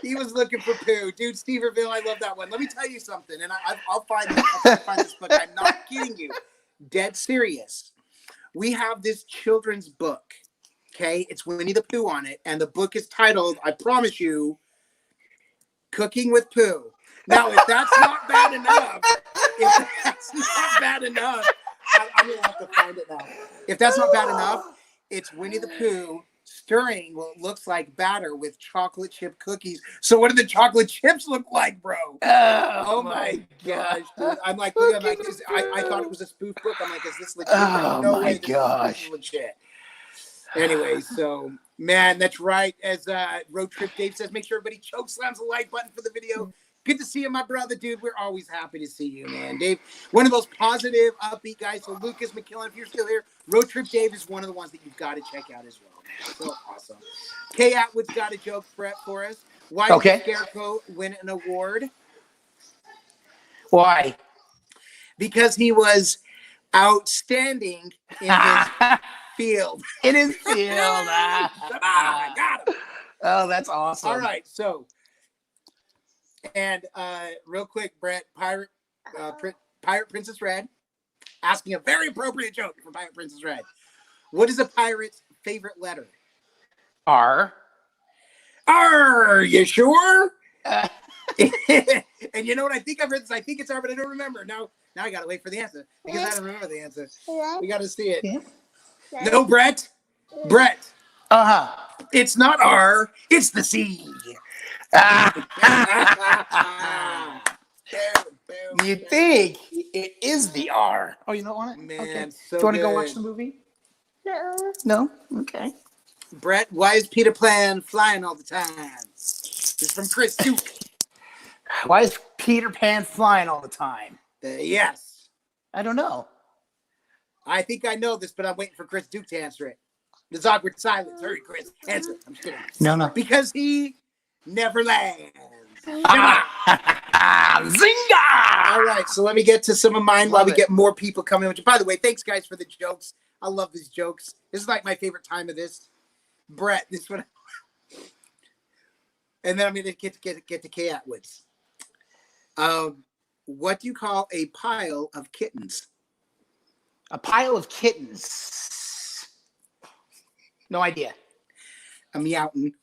He was looking for poo. Dude, Steverville, I love that one. Let me tell you something, and I'll find this book. I'm not kidding you. Dead serious. We have this children's book. Okay, it's Winnie the Pooh on it, and the book is titled, I promise you, Cooking with Pooh. Now, if that's not bad enough, I'm going to have to find it now. If that's not bad enough, it's Winnie the Pooh stirring what looks like batter with chocolate chip cookies. So what do the chocolate chips look like, bro? Oh my gosh. Dude. I'm like, look, I thought it was a spoof book. I'm like, is this legit? Oh no my way, gosh. this is legit. Anyway, so, man, that's right. As Road Trip Dave says, make sure everybody choke slams the like button for the video. Good to see you, my brother, dude. We're always happy to see you, man. Dave, one of those positive, upbeat guys. So, Lucas McKillen, if you're still here, Road Trip Dave is one of the ones that you've got to check out as well, man. So awesome. Kay Atwood's got a joke for us. Why did Scarecrow win an award? Why? Because he was outstanding in his field. In his field. I got him. Oh, that's awesome. All right, so, and real quick, Brett, Pirate Princess Red, asking a very appropriate joke from Pirate Princess Red. What is a pirate's favorite letter? R. R, you sure? And you know what? I think I've heard this. I think it's R, but I don't remember. Now I got to wait for the answer because I don't remember the answer. We got to see it. Yeah. No, Brett. Brett. Uh-huh. It's not R. It's the C. You think it is the R? Oh, you don't want it? Man, okay. so do you want to go good. watch the movie? No? Okay. Brett, why is Peter Pan flying all the time? It's from Chris Duke. Why is Peter Pan flying all the time? Yes. I don't know. I think I know this, but I'm waiting for Chris Duke to answer it. There's awkward silence. Hurry, Chris. Answer. I'm just kidding. No. Because he never lands. Zinga! All right, so let me get to some of mine while we get more people coming. Which, by the way, thanks, guys, for the jokes. I love these jokes. This is like my favorite time of this. Brett, this one. And then I'm going to get to Kay Atwoods. What do you call a pile of kittens? A pile of kittens. No idea. A meowton.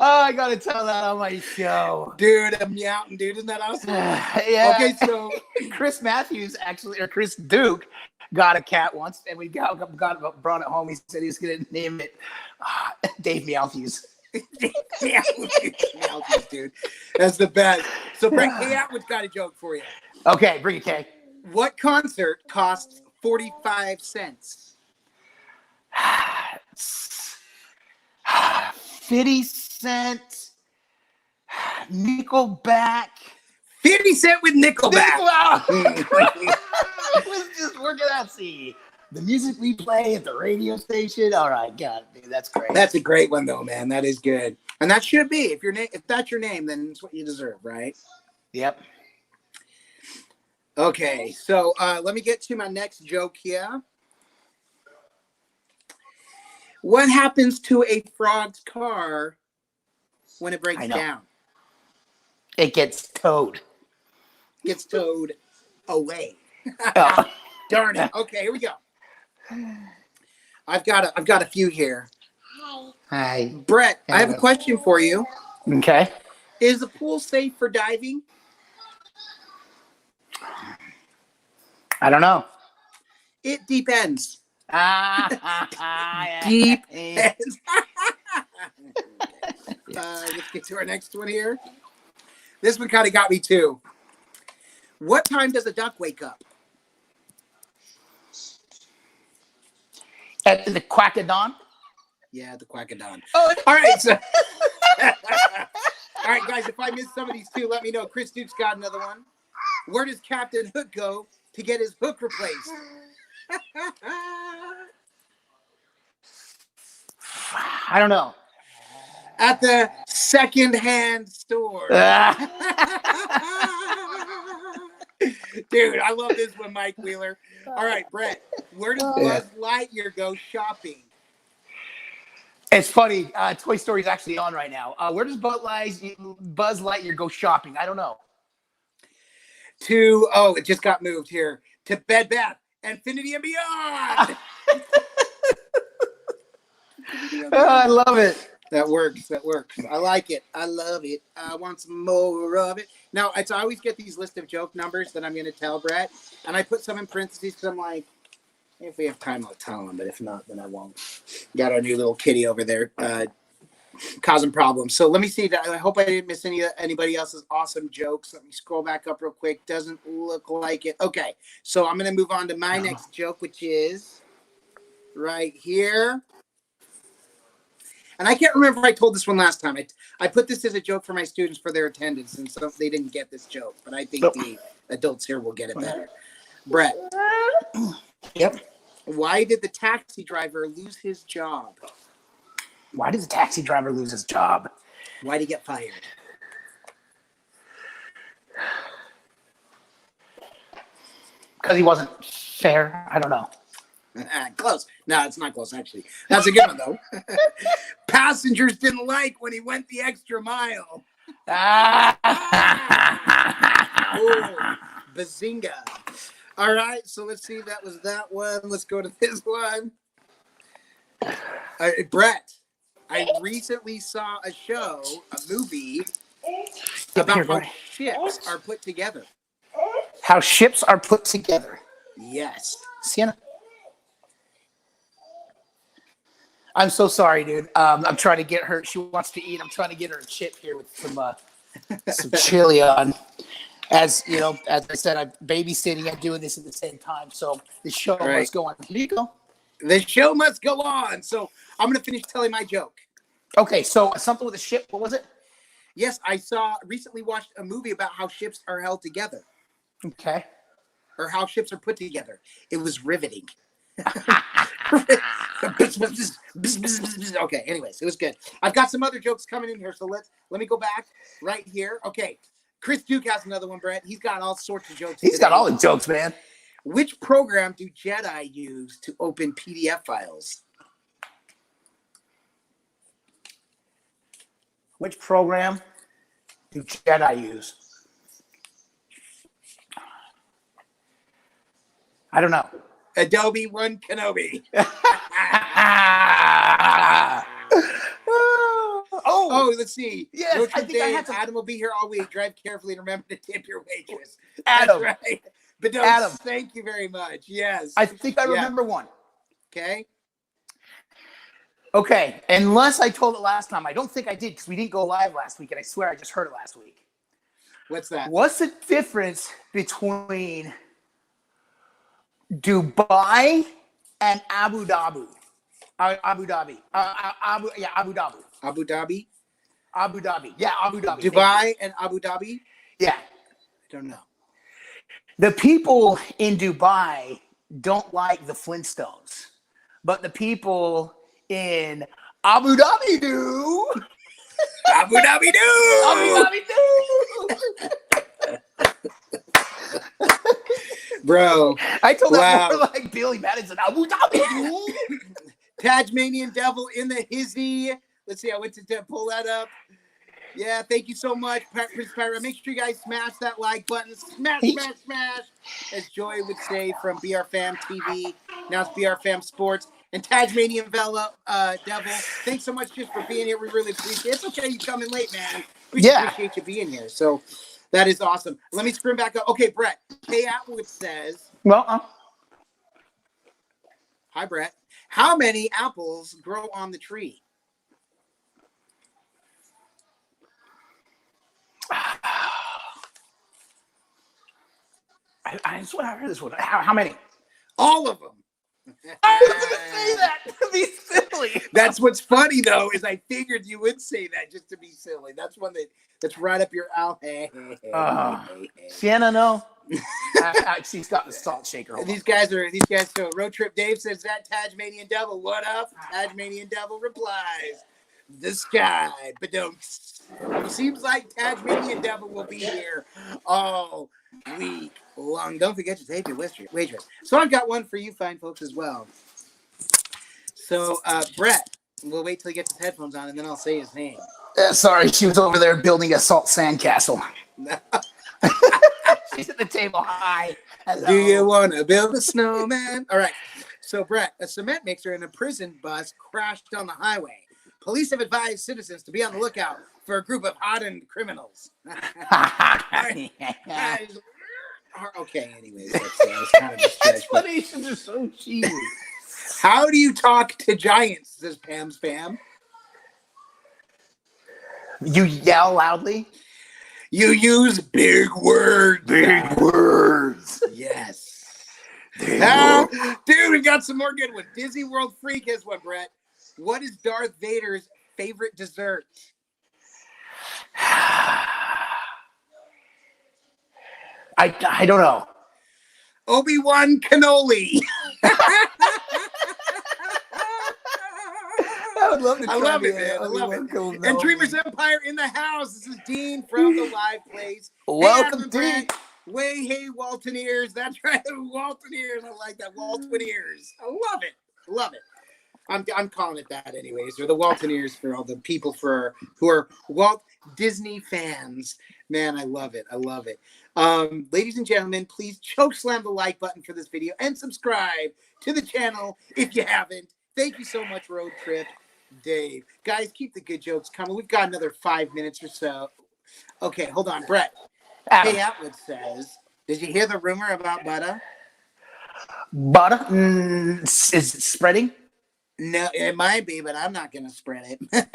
Oh, I gotta tell that on my show, dude. A meowton, dude. Isn't that awesome? Yeah. Okay, so Chris Matthews or Chris Duke got a cat once, and we brought it home. He said he was gonna name it Dave Meowthews. Meowthews, dude. That's the best. So Brett, Kay Atwood's got a joke for you. Okay, bring it, Kay. What concert costs 45 cents? 50 Cent, Nickelback. 50 Cent with Nickelback. Let's just work it out. See the music we play at the radio station. All right, God, dude, that's great. That's a great one, though, man. That is good, and that should be if that's your name, then it's what you deserve, right? Yep. Okay, so let me get to my next joke here. What happens to a frog's car when it breaks down? It gets towed. Gets towed away. Oh. Darn it. Okay, here we go. I've got a few here. Hi. Brett, I have a question for you. Okay. Is the pool safe for diving? I don't know. It depends. Yeah. Deep ends. Let's get to our next one here. This one kind of got me too. What time does a duck wake up? At the quack of dawn? Yeah, the quack of dawn. Oh, all right. So, all right, guys, if I missed some of these too, let me know. Chris Duke's got another one. Where does Captain Hook go to get his hook replaced? I don't know. At the secondhand store. Dude, I love this one, Mike Wheeler. All right, Brett, where does Buzz Lightyear go shopping? It's funny. Toy Story is actually on right now. Where does Buzz Lightyear go shopping? I don't know. It just got moved here. To Bed Bath, Infinity and Beyond. I love it. That works. I like it. I love it. I want some more of it. Now, I always get these list of joke numbers that I'm going to tell Brett, and I put some in parentheses because I'm like, if we have time, I'll tell him, but if not, then I won't. Got our new little kitty over there causing problems. So let me see. I hope I didn't miss anybody else's awesome jokes. Let me scroll back up real quick. Doesn't look like it. Okay, so I'm going to move on to my next joke, which is right here. And I can't remember if I told this one last time. I put this as a joke for my students for their attendance, and so they didn't get this joke. But I think the adults here will get it better. Brett. Yep. Why did the taxi driver lose his job? Why did the taxi driver lose his job? Why did he get fired? Because he wasn't fair. I don't know. Close. No, it's not close, actually. That's a good one, though. Passengers didn't like when he went the extra mile. Oh, bazinga. All right, so let's see. That was that one. Let's go to this one. Brett, I recently saw a movie, about how ships are put together. How ships are put together. Yes. Sienna. I'm so sorry, dude. I'm trying to get her. She wants to eat. I'm trying to get her a chip here with some chili on. As you know, as I said, I'm babysitting and doing this at the same time. So the show must go on. Here you go. The show must go on. So I'm going to finish telling my joke. Okay, so something with a ship. What was it? Yes, I recently watched a movie about how ships are held together. Okay. Or how ships are put together. It was riveting. Okay, anyways, it was good. I've got some other jokes coming in here, so let me go back right here. Okay, Chris Duke has another one, Brett. He's got all sorts of jokes. He's got all the jokes, man. Which program do Jedi use to open PDF files? Which program do Jedi use? I don't know. Adobe One Kenobi. Oh, let's see. Yes, Notre I think I Dame, had to... Adam will be here all week. Drive carefully and remember to tip your waitress. Adam. That's right. But no, Adam. Thank you very much. Yes. I think I remember one. Okay. Okay, unless I told it last time. I don't think I did because we didn't go live last week, and I swear I just heard it last week. What's that? What's the difference between Dubai and Abu Dhabi? Abu Dhabi. Abu Dhabi. Abu Dhabi? Abu Dhabi. Yeah, Abu Dhabi. Dubai and Abu Dhabi? Yeah. I don't know. The people in Dubai don't like the Flintstones, but the people in Abu Dhabi do. Abu Dhabi do! Abu Dhabi do! Bro. I told that more like Billy Madison. Abu Dhabi do! Tasmanian Devil in the hizzy. Let's see, I went to pull that up. Yeah, thank you so much, Prince Pyra. Make sure you guys smash that like button. Smash, smash, smash. As Joy would say from BR Fam TV. Now it's BR Fam Sports. And Tasmanian Devil, thanks so much just for being here. We really appreciate it. It's okay you coming late, man. We appreciate you being here. So that is awesome. Let me scream back up. Okay, Brett. Kay Atwood says. Well, hi, Brett. How many apples grow on the tree? I swear I heard this one. How many? All of them. I was going to say that to be silly. That's what's funny though, is I figured you would say that just to be silly. That's one that's right up your alley. Sienna, no. He's got the salt shaker. Hold These on. guys. So Road Trip Dave says that Tasmanian Devil. What up? Tasmanian Devil replies, the sky. But don't. Seems like Tasmanian Devil will be here all week long. Don't forget to take your waitress. So I've got one for you fine folks as well. So Brett, we'll wait till he gets his headphones on and then I'll say his name. Sorry, she was over there building a salt sandcastle. She's at the table. Hi. Hello. Do you want to build a snowman? All right. So, Brett, a cement mixer in a prison bus crashed on the highway. Police have advised citizens to be on the lookout for a group of hardened criminals. Okay, anyways. That's kind of a stretch. Explanations are so cheesy. How do you talk to giants, says Pam Spam? You yell loudly? You use big words. Big words. Yes. Big Dude, we got some more good ones. Disney World Freak has one, Brett. What is Darth Vader's favorite dessert? I don't know. Obi-Wan cannoli. I would love to try I love it, the, man. I love it. Cannoli. And Dreamers Empire in the house. This is Dean from the live place. Welcome, hey, Dean. Way, hey, Waltoneers. That's right, Waltoneers. I like that. Waltoneers. I love it. Love it. I'm calling it that anyways, or the Waltoneers for all the people who are Walt Disney fans. Man, I love it. I love it. Ladies and gentlemen, please choke slam the like button for this video and subscribe to the channel if you haven't. Thank you so much, Road Trip Dave. Guys, keep the good jokes coming. We've got another 5 minutes or so. Okay, hold on, Brett. Adam. Hey, Atwood says, did you hear the rumor about butter? Butter? Is it spreading? No, it might be, but I'm not going to spread it. That's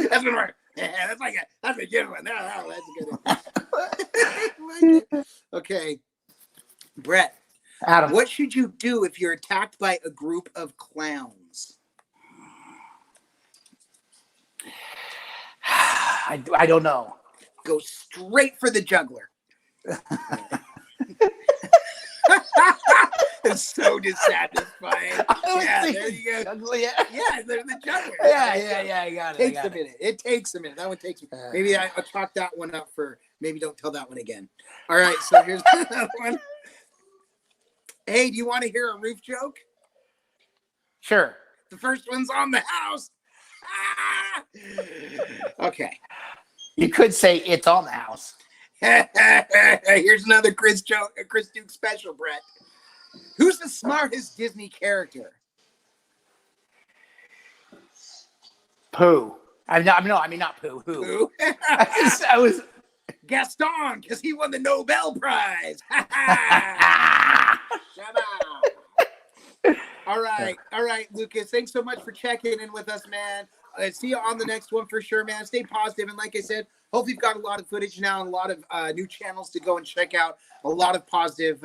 That's right. Yeah, that's a good one. That's a good one. Okay, Brett. Adam. What should you do if you're attacked by a group of clowns? I don't know. Go straight for the juggler. It's so dissatisfying. Yeah, there you go. Yeah, they're the juggler. Yeah, I got it. It takes a minute. That one takes a minute. Maybe I'll chalk that one up for maybe don't tell that one again. All right, so here's another one. Hey, do you want to hear a roof joke? Sure. The first one's on the house. Ah! Okay. You could say it's on the house. Here's another Chris Duke special, Brett. Who's the smartest Disney character? Pooh. I mean not Pooh. Who? Who? I was Gaston, because he won the Nobel Prize. Shut up. All right, Lucas. Thanks so much for checking in with us, man. See you on the next one for sure, man. Stay positive, and like I said, hopefully you've got a lot of footage now and a lot of new channels to go and check out. A lot of positive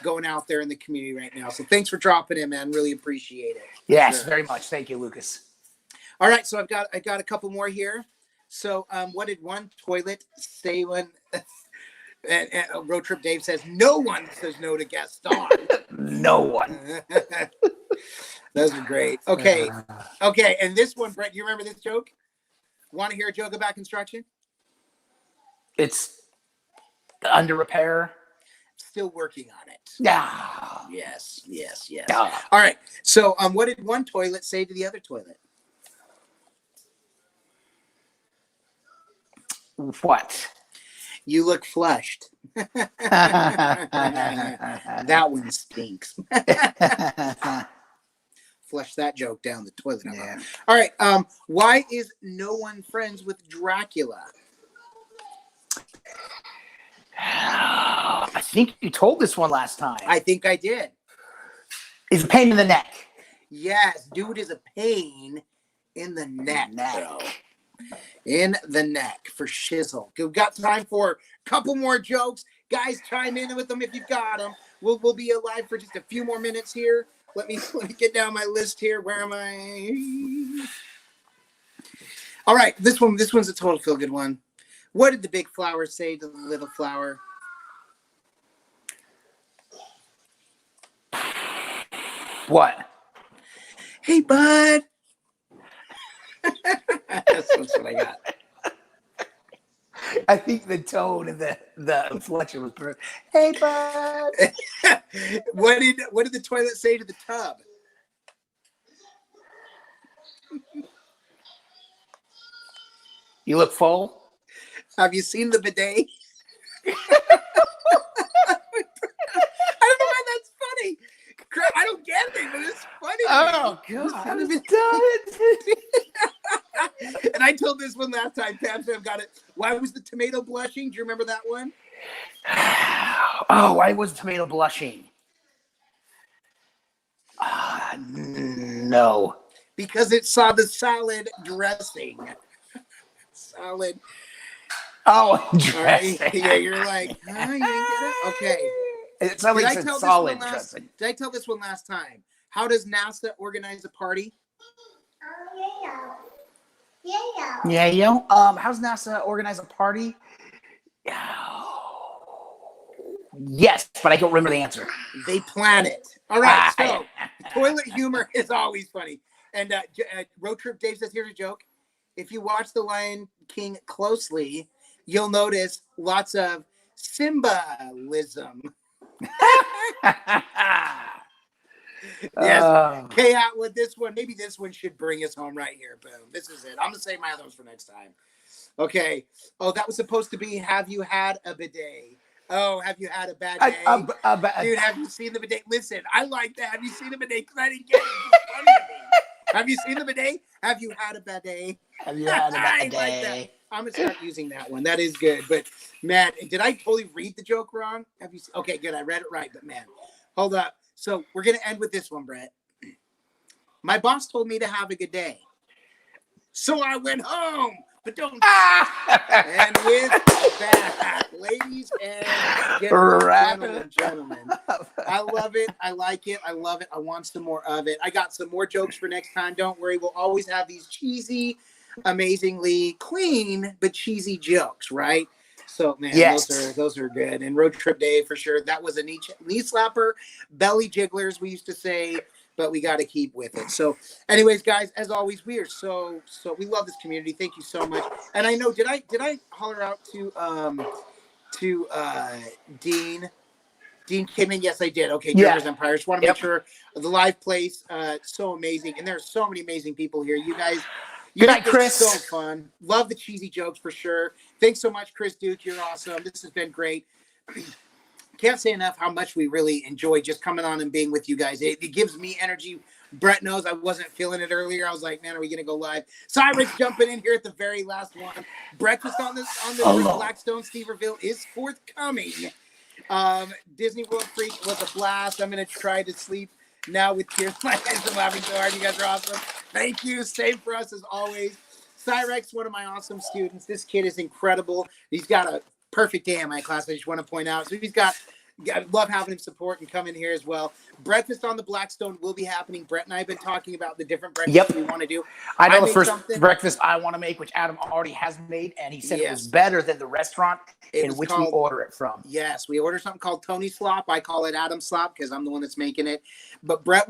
going out there in the community right now. So thanks for dropping in, man. Really appreciate it. Yes, sure. very much. Thank you, Lucas. All right, so I got a couple more here. So what did one toilet say when and Road Trip Dave says no one says no to Gaston? No one. Those are great. Okay, and this one, Brett, you remember this joke? Want to hear a joke about construction? It's under repair. Still working on it. Yeah. Yes. Yeah. All right. So what did one toilet say to the other toilet? What? You look flushed. That one stinks. Flush that joke down the toilet. Yeah. All right. Why is no one friends with Dracula? I think you told this one last time. I think I did. It's a pain in the neck. Yes, dude is a pain in the neck. Bro. In the neck for shizzle. We've got time for a couple more jokes. Guys, chime in with them if you've got them. We'll be alive for just a few more minutes here. Let me get down my list here. Where am I? All right, this one's a total feel good one. What did the big flower say to the little flower? What? Hey, bud. That's what I got. I think the tone and the inflection was perfect. Hey, bud. What did the toilet say to the tub? You look full. Have you seen the bidet? I don't know why that's funny. I don't get it, but it's funny. Oh, God. And I told this one last time. Pam got it. Why was the tomato blushing? Do you remember that one? Oh, why was tomato blushing? No. Because it saw the salad dressing. Salad. Oh, Right. dressing. Yeah, you're like, you didn't get it? Okay. It's not like it's solid dressing. Did I tell this one last time? How does NASA organize a party? Yeah, yo. How's NASA organize a party? Yes, but I don't remember the answer. They plan it. All right, so toilet humor is always funny. And Road Trip Dave says, here's a joke. If you watch The Lion King closely, you'll notice lots of symbolism. Yes. Out with this one. Maybe this one should bring us home right here. Boom. This is it. I'm going to save my other ones for next time. Okay. Oh, that was supposed to be, have you had a bidet? Oh, have you had a bad day? Dude, have you seen the bidet? Listen, I like that. Have you seen the bidet? Because I didn't get it. It's funny to me. Have you seen the bidet? Have you had a bad day? Have you had a bad day? Like that. I'm going to start using that one. That is good. But, man, did I totally read the joke wrong? Have you? Okay, good. I read it right. But, man, hold up. So we're going to end with this one, Brett. My boss told me to have a good day. So I went home. But don't. And with that, ladies and gentlemen, I love it. I like it. I love it. I want some more of it. I got some more jokes for next time. Don't worry. We'll always have these cheesy, amazingly clean, but cheesy jokes, right? So, man, yes. those are good. And Road Trip Day, for sure. That was a knee slapper, belly jigglers, we used to say. But we got to keep with it. So anyways, guys, as always, we are so we love this community. Thank you so much. And I know, did I holler out to Dean? Dean came in. Yes, I did. Okay. Dreamers Empire. Just want to make sure the live place, so amazing. And there are so many amazing people here. You guys, good night, Chris. So fun. Love the cheesy jokes for sure. Thanks so much, Chris Duke. You're awesome. This has been great. Can't say enough how much we really enjoy just coming on and being with you guys. It gives me energy. Brett knows I wasn't feeling it earlier. I was like, man, are we going to go live? Cyrus jumping in here at the very last one. Breakfast on the Blackstone Steverville is forthcoming. Disney World Freak was a blast. I'm going to try to sleep now with tears in my eyes and laughing so hard. You guys are awesome. Thank you. Same for us as always. Cyrex, one of my awesome students. This kid is incredible. He's got a perfect day in my class, I just want to point out. So I love having him support and come in here as well. Breakfast on the Blackstone will be happening. Brett and I have been talking about the different breakfasts we want to do. I know the first breakfast I want to make, which Adam already has made, and he said it was better than the restaurant in which we order it from. Yes, we order something called Tony Slop. I call it Adam Slop because I'm the one that's making it. But Brett,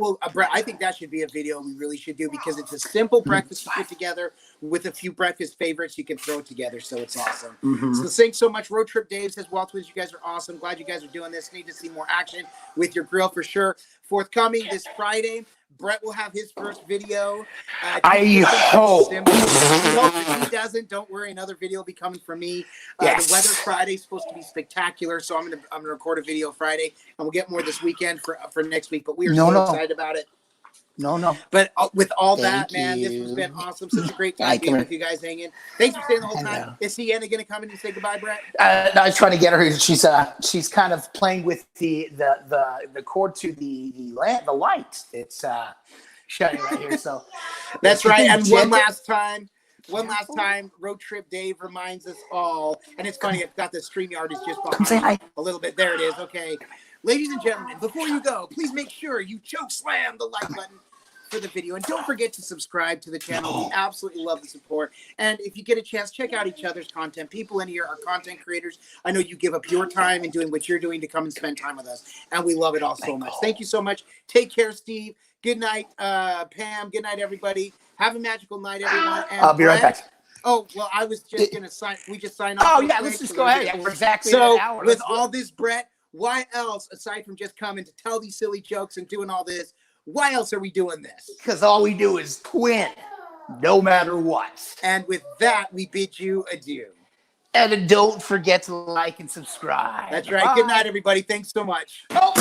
I think that should be a video we really should do because it's a simple breakfast to put together with a few breakfast favorites. You can throw it together, so it's awesome. So thanks so much. Road Trip Dave says, WALTWINS, you guys are awesome. Glad you guys are doing this. Need to see more action with your grill for sure. Forthcoming this Friday. Brett will have his first video. I hope. If he doesn't, don't worry. Another video will be coming from me. The weather Friday is supposed to be spectacular, so I'm gonna record a video Friday, and we'll get more this weekend for next week. But we are so excited about it. But with all that, man, this has been awesome. Such a great time being with you guys hanging. Thanks for staying the whole time. Is Sienna going to come in and say goodbye, Brett? No, I was trying to get her. She's kind of playing with the cord to the light. It's shining right here. So that's right. And one last time, Road Trip Dave reminds us all. And it's funny, I've got the StreamYard is just behind a little bit. There it is. Okay. Ladies and gentlemen, before you go, please make sure you choke slam the like button. for the video. And don't forget to subscribe to the channel. We absolutely love the support. And if you get a chance, check out each other's content. People in here are content creators. I know you give up your time and doing what you're doing to come and spend time with us. And we love it all so much. Thank you so much. Take care, Steve. Good night, Pam. Good night, everybody. Have a magical night, everyone. And I'll be right back. Oh, well, I was just going to sign. We just sign off. Oh, yeah, let's just go ahead. Yeah, we're exactly at an hour. With all this, Brett, why else, aside from just coming to tell these silly jokes and doing all this, why else are we doing this? Because all we do is twin, no matter what. And with that, we bid you adieu. And don't forget to like and subscribe. That's right. Bye. Good night, everybody. Thanks so much. Oh.